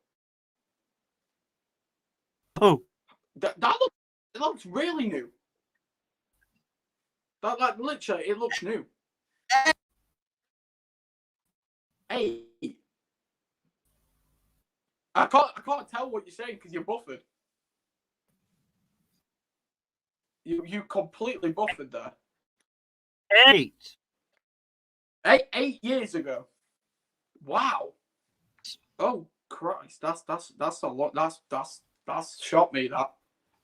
Oh. That looks really new. That like literally, it looks new. Hey, I can't tell what you're saying because you're buffered. You completely buffered there. 8 years ago. Wow. Oh Christ, that's a lot. That's shocked me. That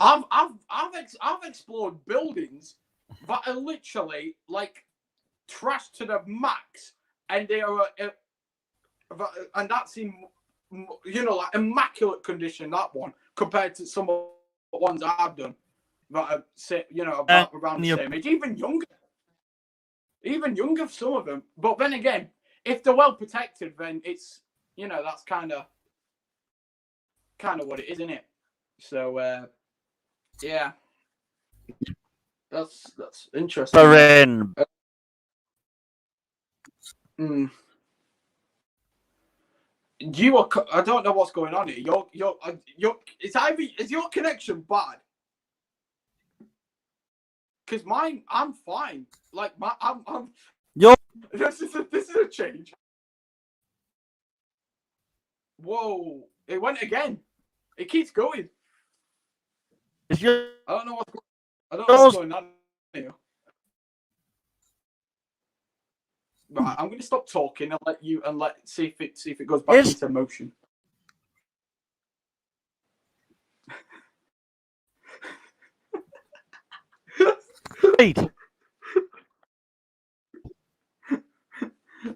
I've explored buildings that are literally like trashed to the max, and they are and that's in, you know, like immaculate condition. That one compared to some of the ones I've done that are, you know, about around the same age, even younger for some of them. But then again, if they're well protected, then it's, you know, that's kind of what it is, isn't it? So yeah, that's interesting. Barin. You are. I don't know what's going on here. It's either, is your connection bad? Because mine, I'm fine. Like I'm. Yo. This is a change. Whoa! It went again. It keeps going. I don't know what's going on here. Right, I'm going to stop talking and see if it goes back into motion. Wait.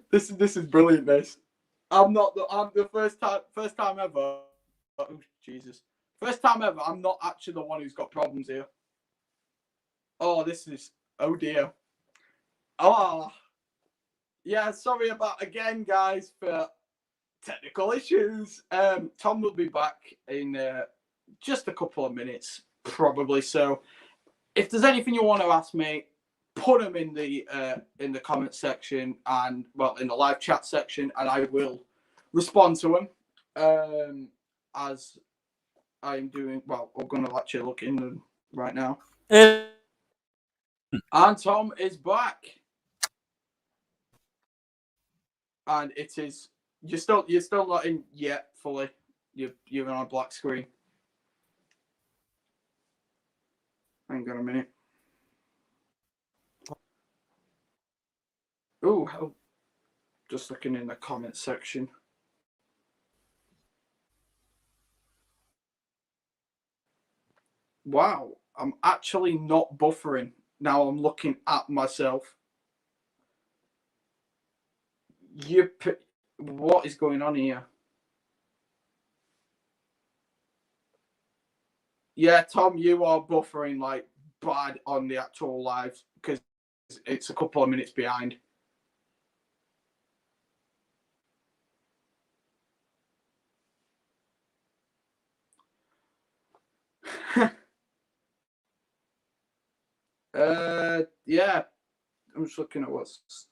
This is brilliant. This. I'm the first time ever. Oh Jesus! First time ever. I'm not actually the one who's got problems here. Oh, this is. Oh dear. Oh. Yeah, sorry about again, guys, for technical issues. Tom will be back in just a couple of minutes, probably. So, if there's anything you want to ask me, put them in the comment section and in the live chat section, and I will respond to them as I'm doing. Well, I'm going to actually look in them right now. And Tom is back. And it is you're still not in yet fully. You're on a black screen. Hang on a minute. Oh, just looking in the comment section. Wow, I'm actually not buffering. Now I'm looking at myself. What is going on here? Yeah, Tom, you are buffering like bad on the actual live because it's a couple of minutes behind. Yeah, I'm just looking at what's.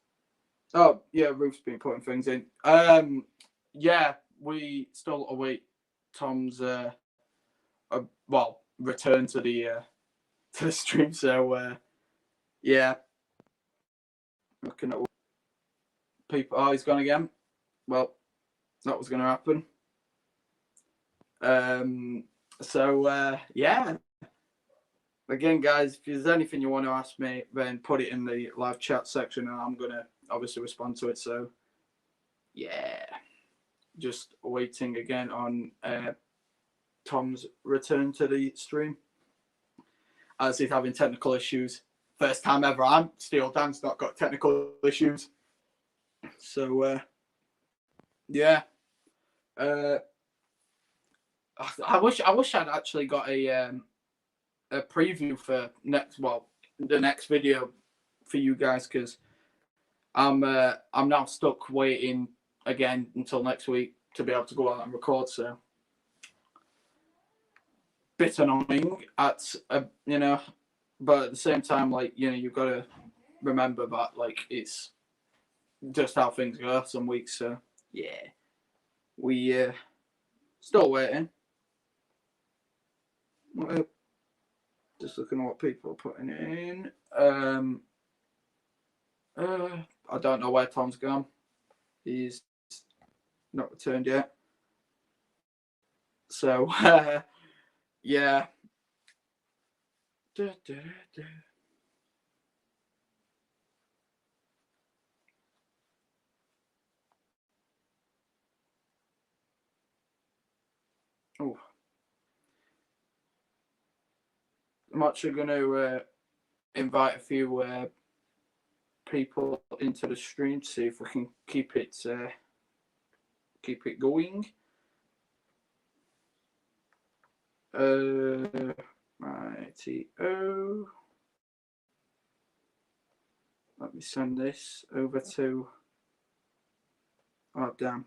Oh, yeah, Ruth's been putting things in. Yeah, we still await Tom's return to the stream. So yeah, looking at people. Oh, he's gone again. Well, that was going to happen. So yeah. Again, guys, if there's anything you want to ask me, then put it in the live chat section, and I'm gonna obviously respond to it. So, yeah, just waiting again on Tom's return to the stream as he's having technical issues. First time ever. Dan's not got technical issues. So, yeah. I wish I'd actually got a a preview for the next video for you guys, because I'm now stuck waiting again until next week to be able to go out and record. So bit annoying at you know, but at the same time, like, you know, you've got to remember that, like, it's just how things go some weeks. So yeah, we still waiting. Just looking at what people are putting in. I don't know where Tom's gone. He's not returned yet. So yeah. Oh, I'm actually going to invite a few people into the stream to see if we can keep it going. Righty-o. Let me send this over to. Oh damn.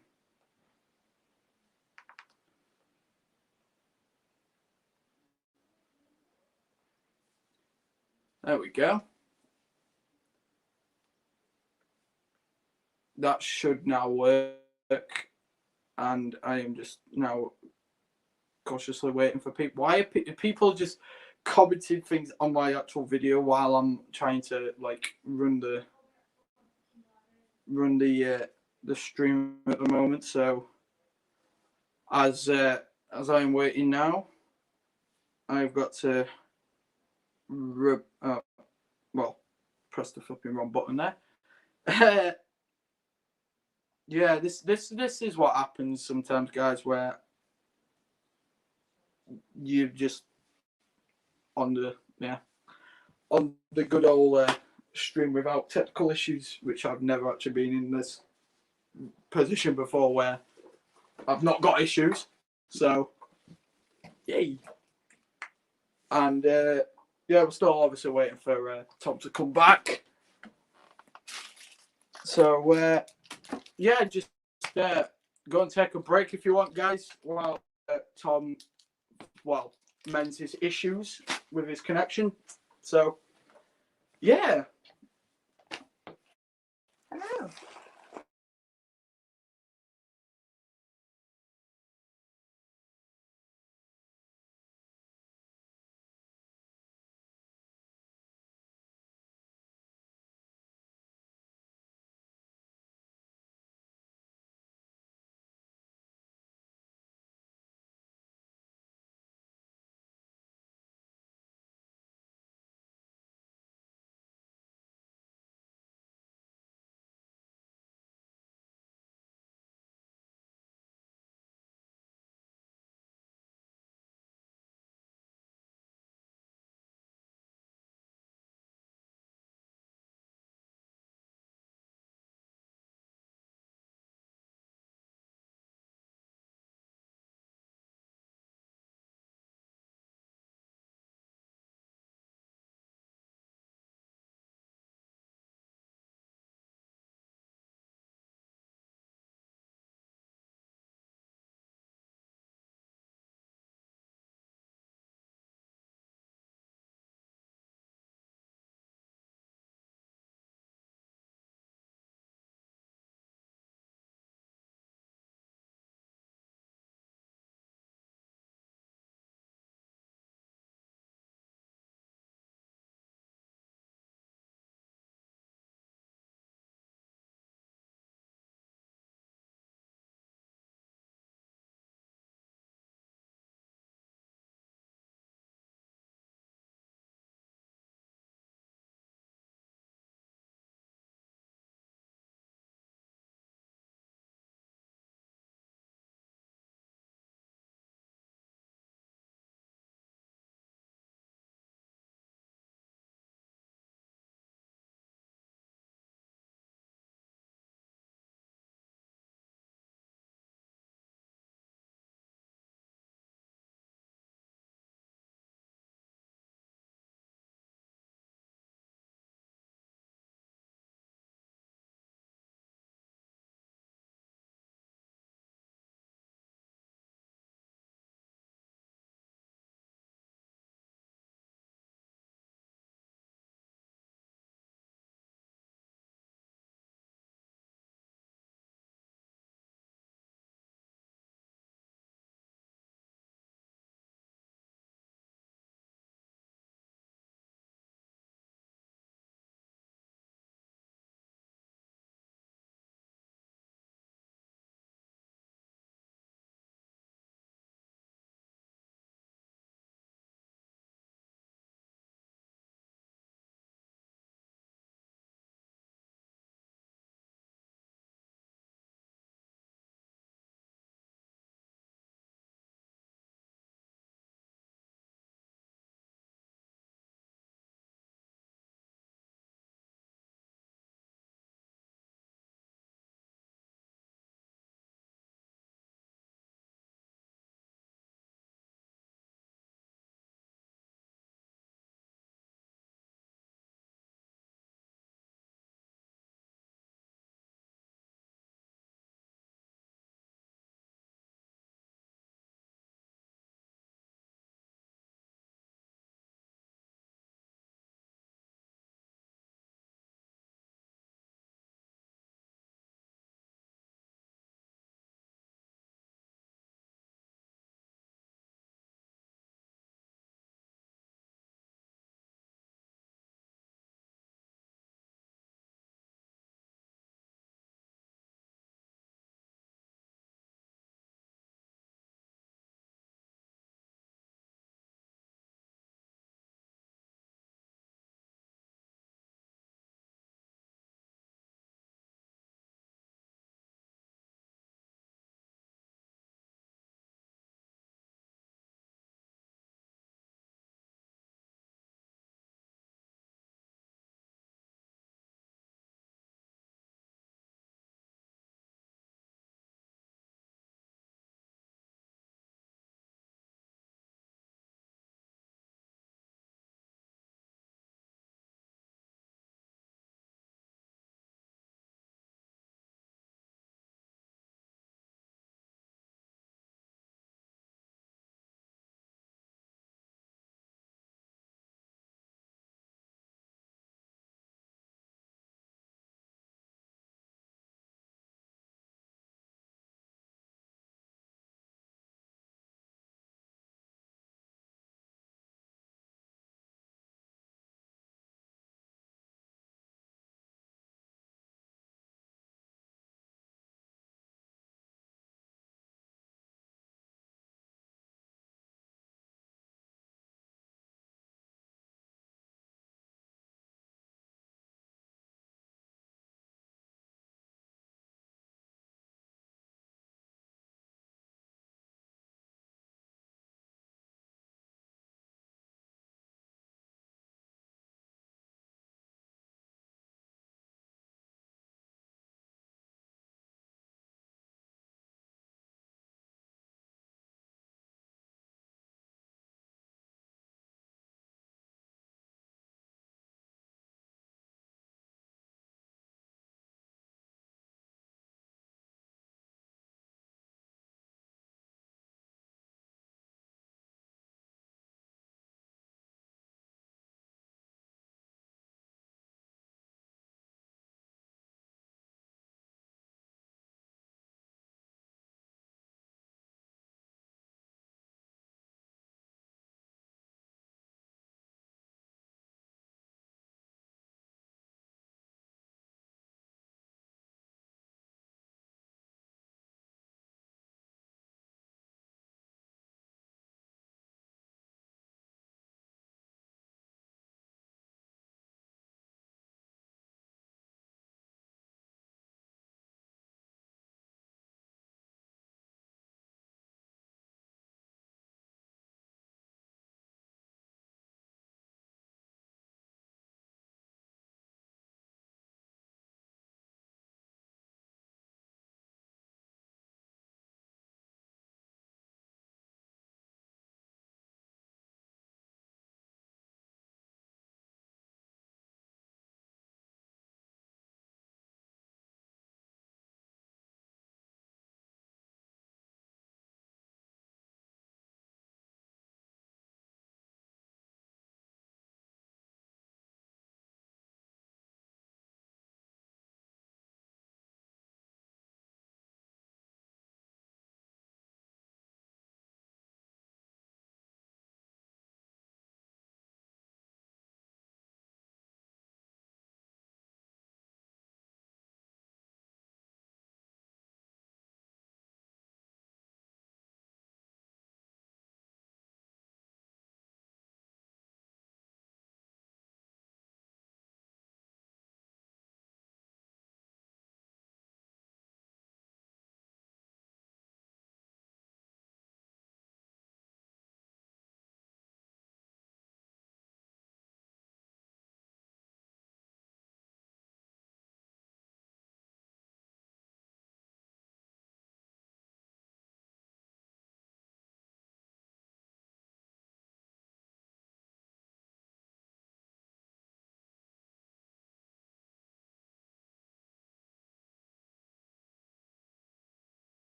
There we go. That should now work. And I am just now cautiously waiting for people. Why are people just commenting things on my actual video while I'm trying to, like, run the stream at the moment? So as I'm waiting now, I've got to press the flipping wrong button there. Yeah, this is what happens sometimes, guys, where you just on the good old stream without technical issues, which I've never actually been in this position before where I've not got issues. So yay. And we're still obviously waiting for Tom to come back. So just go and take a break if you want, guys, while Tom mends his issues with his connection. So yeah. Hello.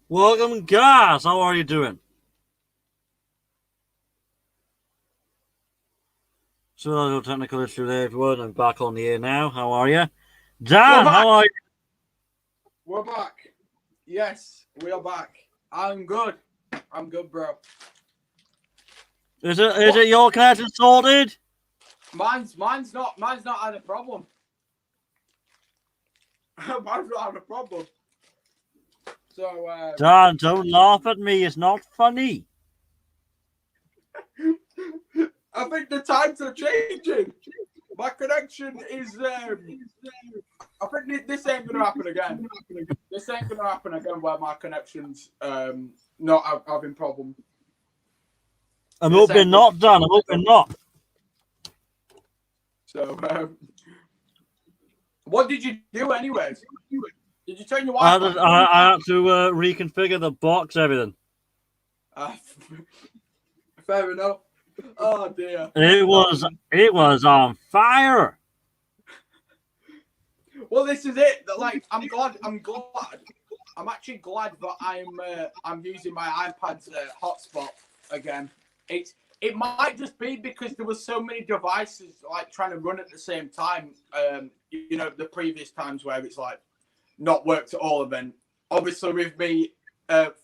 Welcome, guys. How are you doing? So, a little technical issue there, everyone. I'm back on the air now. How are you? Dan, how are you? We're back. Yes, we are back. I'm good. I'm good, bro. Is it your connection sorted? Mine's not had a problem. Mine's not had a problem. So Dan, don't laugh at me. It's not funny. I think the times are changing. My connection is. I think this ain't gonna happen again. This ain't gonna happen again where my connection's not having problems. I'm hoping not, Dan. I'm hoping not. So, what did you do, anyways? Did you turn your Wi-Fi? I had to reconfigure the box, everything. Fair enough. Oh dear. It was on fire. Well, this is it. Like, I'm actually glad that I'm using my iPad's hotspot again. It might just be because there was so many devices like trying to run at the same time. You know, the previous times where it's like not worked at all. And then obviously with me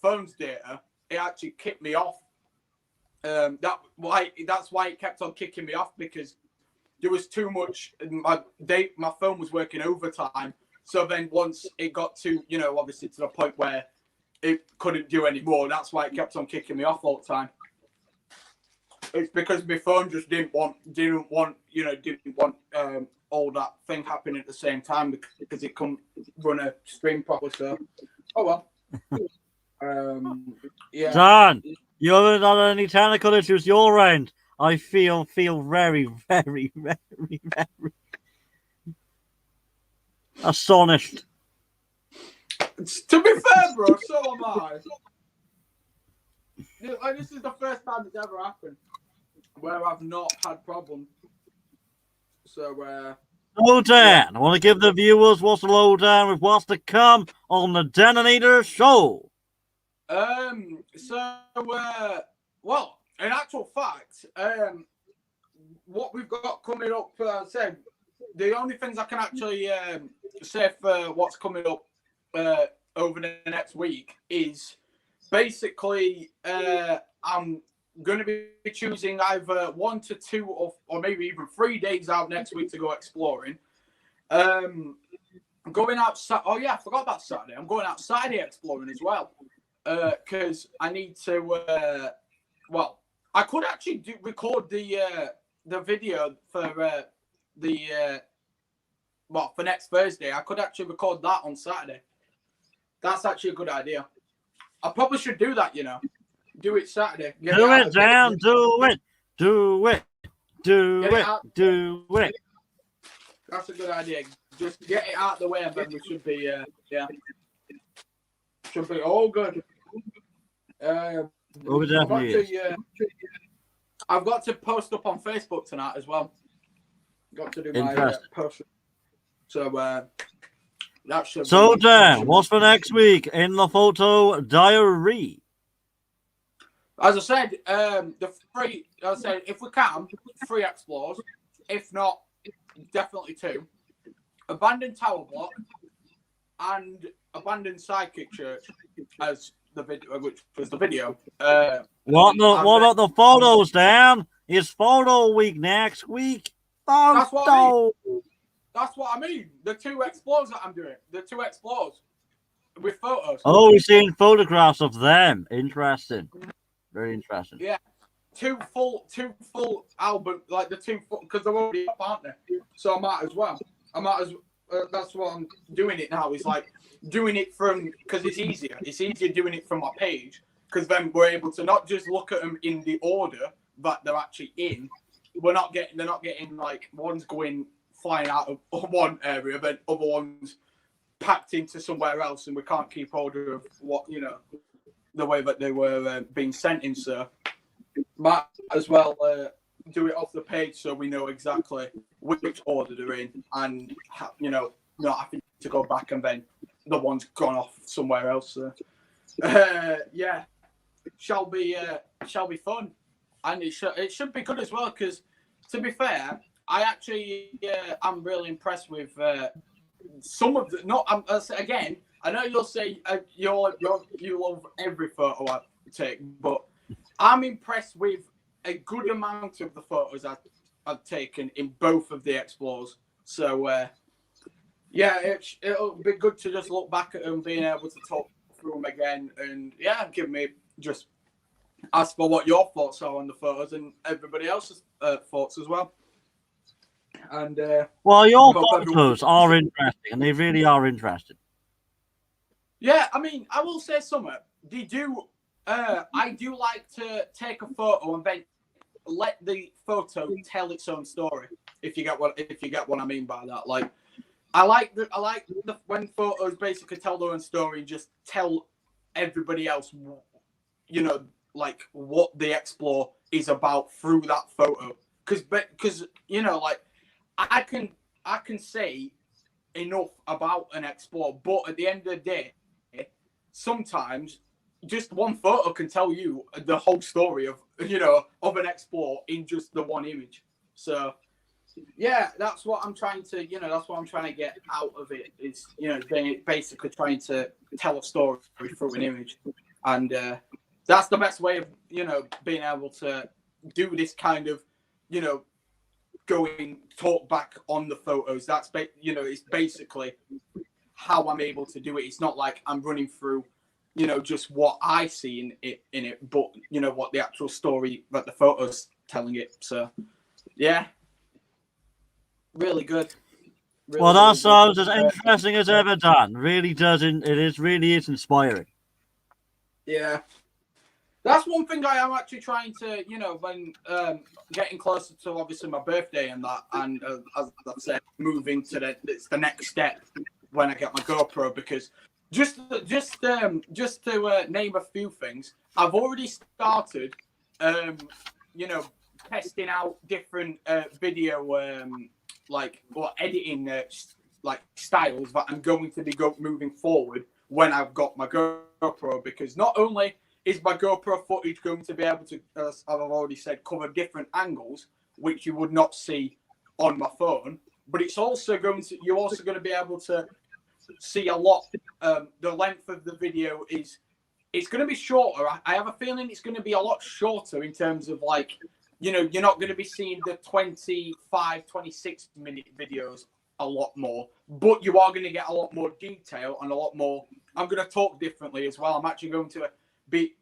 phone's data, it actually kicked me off. That's why it kept on kicking me off, because there was too much. My phone was working overtime. So then once it got to, you know, obviously to the point where it couldn't do any more, that's why it kept on kicking me off all the time. It's because my phone just didn't want all that thing happening at the same time, because it couldn't run a stream properly. So, oh well. Yeah. Dan, you haven't had any technical issues your end. I feel very, very, very, very astonished. To be fair, bro, so am I. Like, this is the first time it's ever happened where I've not had problems. So, Dan, I want to give the viewers what's the lowdown with what's to come on the Detonator Show. Well, in actual fact, what we've got coming up, said the only things I can actually say for what's coming up over the next week is basically I'm going to be choosing either 1 to 2 or maybe even 3 days out next week to go exploring. Going outside. Oh yeah, I forgot about Saturday. I'm going out Saturday exploring as well, because I need to. Well, I could actually record the video for for next Thursday. I could actually record that on Saturday. That's actually a good idea. I probably should do that, you know. Do it Saturday. Do it, Dan. Do it. Do it. Do it. Do it. That's a good idea. Just get it out of the way, and then we should be, should be all good. I've got to post up on Facebook tonight as well. Got to do my post. So that should. So Dan, what's for next week in the photo diary? As I said, if we can, 3 explores. If not, definitely 2. Abandoned tower block and abandoned psychic church as the video, which was the video. What about the photos, Dan? It's photo week next week. That's what I mean. That's what I mean. The 2 explores that I'm doing. The 2 explores with photos. Oh, we're seeing photographs of them. Interesting. Very interesting. Yeah. 2 full album, like the 2 full, because they're already up, aren't they? So I might as well. That's what I'm doing it now. Is like doing it from, because it's easier. It's easier doing it from my page, because then we're able to not just look at them in the order that they're actually in. They're not getting like one's flying out of one area, then other ones packed into somewhere else, and we can't keep order of what, you know, the way that they were being sent in. So might as well do it off the page so we know exactly which order they're in, and you know, not having to go back and then the one's gone off somewhere else. So yeah, shall be fun, and it should be good as well. Because to be fair, I actually I'm really impressed with some of the. Not again. I know you'll say you love every photo I take, but I'm impressed with a good amount of the photos I've taken in both of the explores. So yeah, it'll be good to just look back at them, being able to talk through them again, and yeah, give me just ask for what your thoughts are on the photos and everybody else's thoughts as well. And well, your hope everyone- photos are interesting, and they really are interesting. yeah, I mean, I will say something. They do. I do like to take a photo and then let the photo tell its own story. If you get what I mean by that, like I like the when photos basically tell their own story and just tell everybody else, you know, like what the explore is about through that photo. Because you know, like I can say enough about an explore, but at the end of the day, sometimes just one photo can tell you the whole story of an explore in just the one image. So yeah, that's what I'm trying to get out of it, is basically trying to tell a story through an image, and that's the best way of being able to do this kind of going talk back on the photos. That's it's basically how I'm able to do it. It's not like I'm running through just what I see in it, but what the actual story that the photos telling it. So yeah, really good. Well, that sounds as interesting as ever done. Really does. It really is inspiring. Yeah, that's one thing I am actually trying to, when getting closer to obviously my birthday and that, and as I said, moving to it's the next step when I get my GoPro, because just to name a few things, I've already started, testing out different video editing styles that I'm going to be moving forward when I've got my GoPro, because not only is my GoPro footage going to be able to, as I've already said, cover different angles which you would not see on my phone, but you're also going to be able to see a lot. The length of the video it's going to be shorter. I have a feeling it's going to be a lot shorter in terms of you're not going to be seeing the 25, 26-minute videos a lot more, but you are going to get a lot more detail and a lot more. I'm going to talk differently as well. I'm actually going to be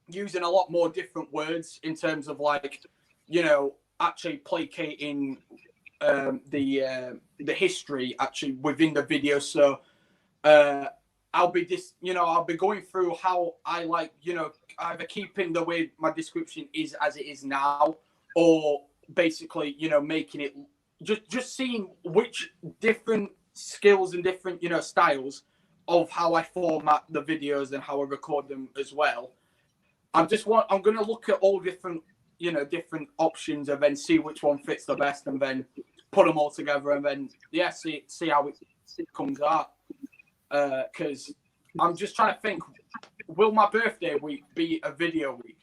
using a lot more different words in terms of actually placating the history actually within the video. So I'll be going through how I either keeping the way my description is as it is now, or basically making it just seeing which different skills and different styles of how I format the videos and how I record them as well. I'm going to look at all different different options and then see which one fits the best, and then put them all together, and then see how it comes out. Because I'm just trying to think, will my birthday week be a video week?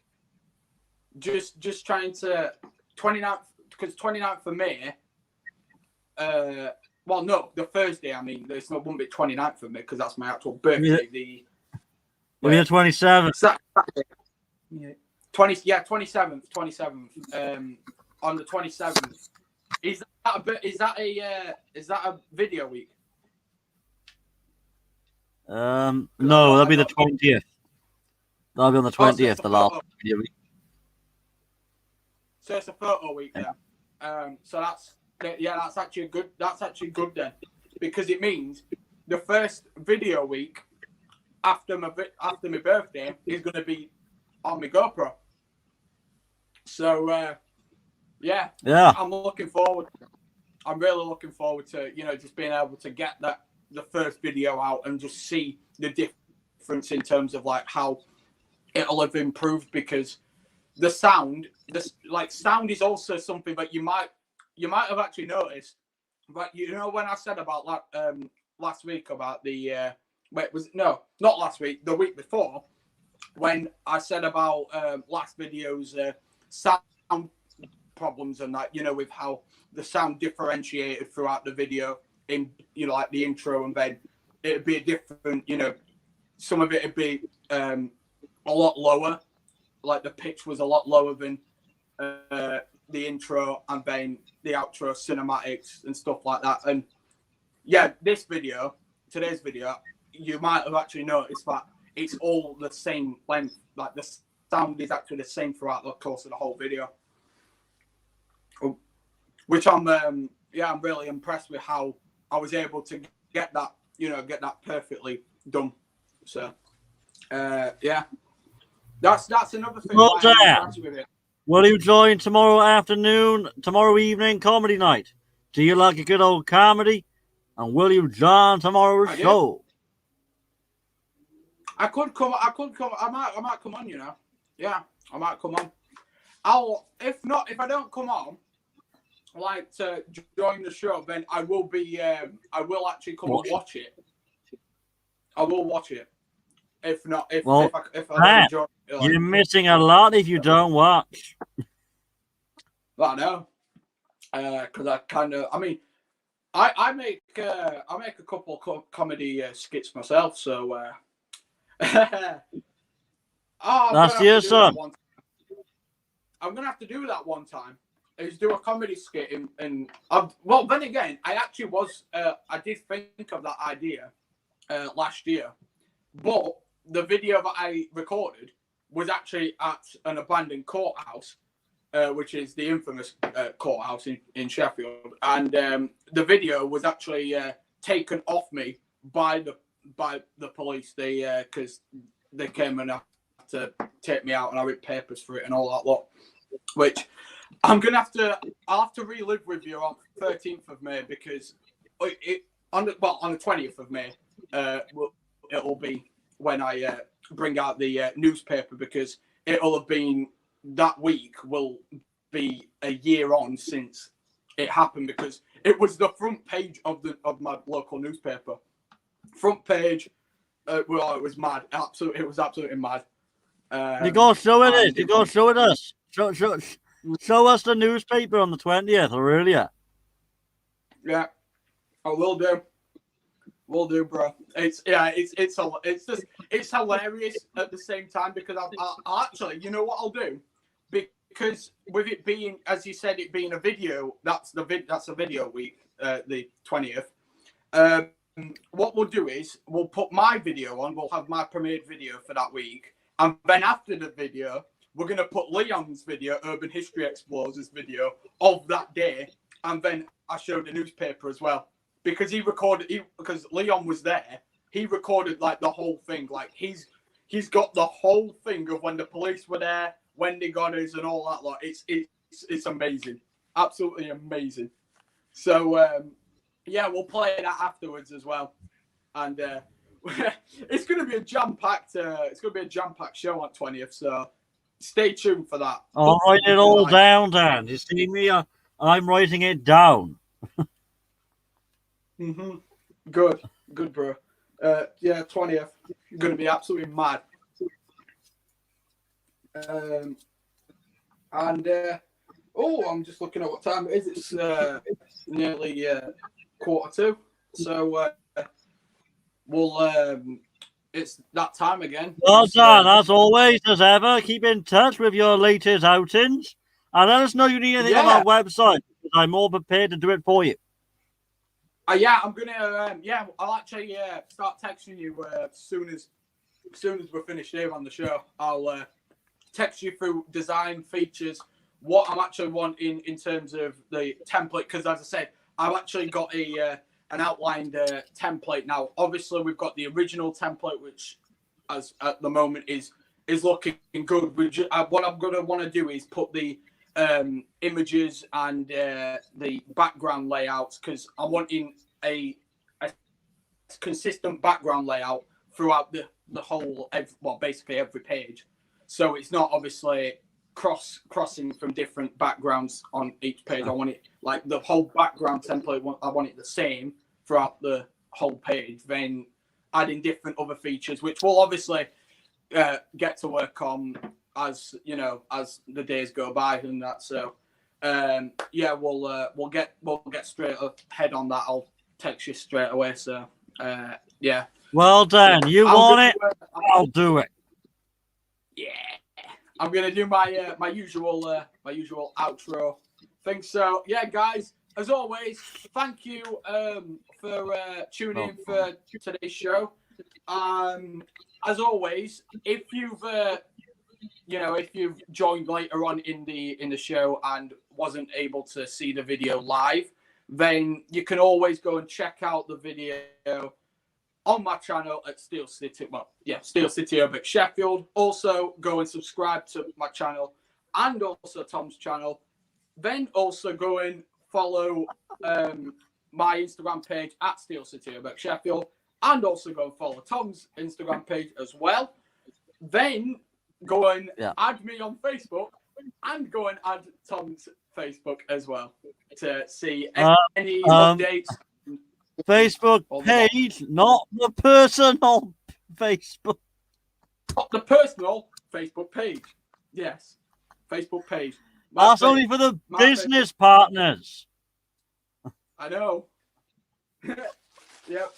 Just trying to 29th, because 29th for me. Well, no, the Thursday. I mean, it wouldn't be 29th for me because that's my actual birthday. The 27th. Saturday. Yeah. 27th. On the 27th. Is that a video week? No, that'll be the 20th. That'll be on the 20th, the last video week. So it's a photo week then. So that's actually good. That's actually good then, because it means the first video week after my birthday is going to be on my GoPro. So yeah, I'm looking forward. I'm really looking forward to just being able to get the first video out and just see the difference in terms of how it'll have improved, because the sound is also something that you might have actually noticed. But when I said about that last week about the wait, was it, no, not last week, the week before, when I said about last video's sound problems and that, with how the sound differentiated throughout the video in, like the intro, and then it'd be a different, some of it would be a lot lower, like the pitch was a lot lower than the intro, and then the outro cinematics and stuff like that. And yeah, today's video, you might have actually noticed that it's all the same length, like the sound is actually the same throughout the course of the whole video, which I'm really impressed with how I was able to get that perfectly done. So yeah, that's another thing. Well why I'm done. impressed with it. Will you join tomorrow evening comedy night? Do you like a good old comedy? And will you join tomorrow's show? I could come. I might come on. Yeah, I might come on. If I don't come on, like to join the show, then I will be. I will actually come and watch it. I will watch it. If not, if I don't enjoy it, you're missing a lot if you don't watch. I know, because I kind of. I mean, I make a couple comedy skits myself, so. That's your son. I'm gonna have to do that one time. Is do a comedy skit well, then again, I actually was. I did think of that idea last year, but the video that I recorded was actually at an abandoned courthouse, which is the infamous courthouse in Sheffield, and the video was actually taken off me by the police. Because they came and had to take me out, and I wrote papers for it and all that lot, which I'll have to relive with you on 13th of May, because on the 20th of May it'll be when I bring out the newspaper, because it'll have been that week will be a year on since it happened, because it was the front page of my local newspaper. Front page, well, it was mad. It was absolutely mad. You go show it. You go show it us. Show us the newspaper on the 20th or earlier. Yeah, I will do. Will do, bro. It's hilarious at the same time, because I actually, you know what I'll do, because with it being, as you said, it being a video, that's a video week, the 20th. What we'll do is we'll put my video on. We'll have my premiered video for that week, and then after the video, we're gonna put Leon's video, Urban History Explorers video of that day, and then I showed the newspaper as well, because because Leon was there. He recorded like the whole thing. Like he's got the whole thing of when the police were there, when they got us, and all that lot. It's amazing, absolutely amazing. So. Yeah, we'll play that afterwards as well, and it's going to be a jam-packed. It's going to be a jam-packed show on 20th. So stay tuned for that. I'll write it all down, Dan. You see me? I'm writing it down. Good, bro. Yeah, 20th. Going to be absolutely mad. And I'm just looking at what time it is. It's nearly 1:45. So we'll it's that time again. Well done, as always, as ever. Keep in touch with your latest outings, and let us know you need anything on our website, because I'm more prepared to do it for you. Yeah, I'm gonna. I'll actually start texting you as soon as we're finished here on the show. I'll text you through design features, what I'm actually wanting in terms of the template, because as I said, I've actually got an outlined template now. Obviously, we've got the original template, which, as at the moment, is looking good. What I'm going to want to do is put the images and the background layouts, because I'm wanting a consistent background layout throughout the whole, basically every page. So it's not obviously crossing from different backgrounds on each page. I want it like the whole background template. I want it the same throughout the whole page. Then adding different other features, which we'll obviously get to work on as as the days go by and that. So yeah, we'll get straight ahead on that. I'll text you straight away. So yeah. Well done. You want it? I'll do it. Yeah. I'm gonna do my my usual outro thing. So yeah, guys, as always, thank you for tuning in for today's show. As always, if you've if you've joined later on in the show and wasn't able to see the video live, then you can always go and check out the video on my channel at Steel City Urbex Sheffield. Also, go and subscribe to my channel and also Tom's channel. Then also go and follow my Instagram page at Steel City Urbex Sheffield, and also go and follow Tom's Instagram page as well. Then go and add me on Facebook, and go and add Tom's Facebook as well to see any updates. Facebook page, not the personal Facebook. Not the personal Facebook page. Yes, Facebook page. That's only for the business partners. I know. Yep.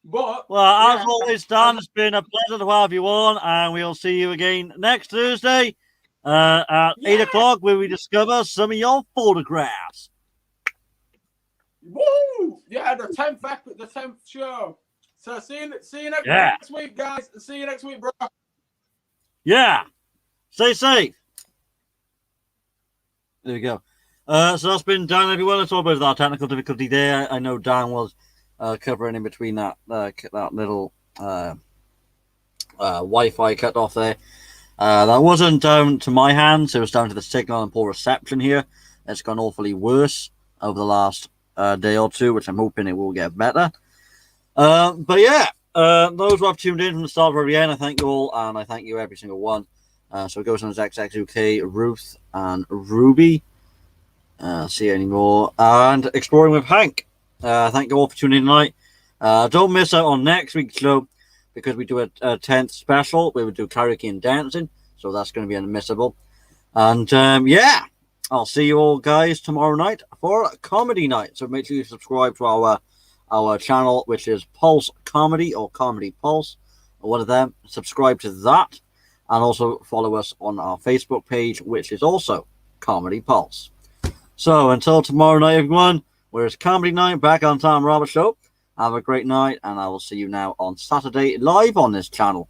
Well, as always, Dan, it's been a pleasure to have you on, and we'll see you again next Thursday at 8 o'clock, where we discover some of your photographs. Woo! Yeah, the 10th show. So see you next week, guys. See you next week, bro. Yeah. Stay safe. There we go. So that's been Dan, everyone. Let's talk about that technical difficulty there. I know Dan was covering in between that little Wi-Fi cut off there. That wasn't down to my hands. It was down to the signal and poor reception here. It's gone awfully worse over the last day or two, which I'm hoping it will get better. But yeah, those who have tuned in from the start or the end, I thank you all, and I thank you every single one. So it goes on as XXUK, Ruth, and Ruby. See you anymore. And Exploring with Hank. Thank you all for tuning in tonight. Don't miss out on next week's show, because we do a 10th special. We would do karaoke and dancing, so that's going to be unmissable. And yeah, I'll see you all guys tomorrow night for comedy night. So make sure you subscribe to our channel, which is Pulse Comedy or Comedy Pulse, or one of them. Subscribe to that, and also follow us on our Facebook page, which is also Comedy Pulse. So until tomorrow night, everyone, where it's comedy night back on Tom Roberts Show. Have a great night, and I will see you now on Saturday live on this channel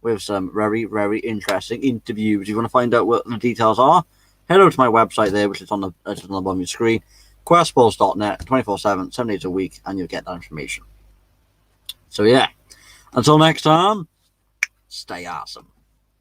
with some very, very interesting interviews. If you want to find out what the details are, head over to my website there, which is on the bottom of your screen, questballs.net, 24/7, 7 days a week, and you'll get that information. So yeah, until next time, stay awesome.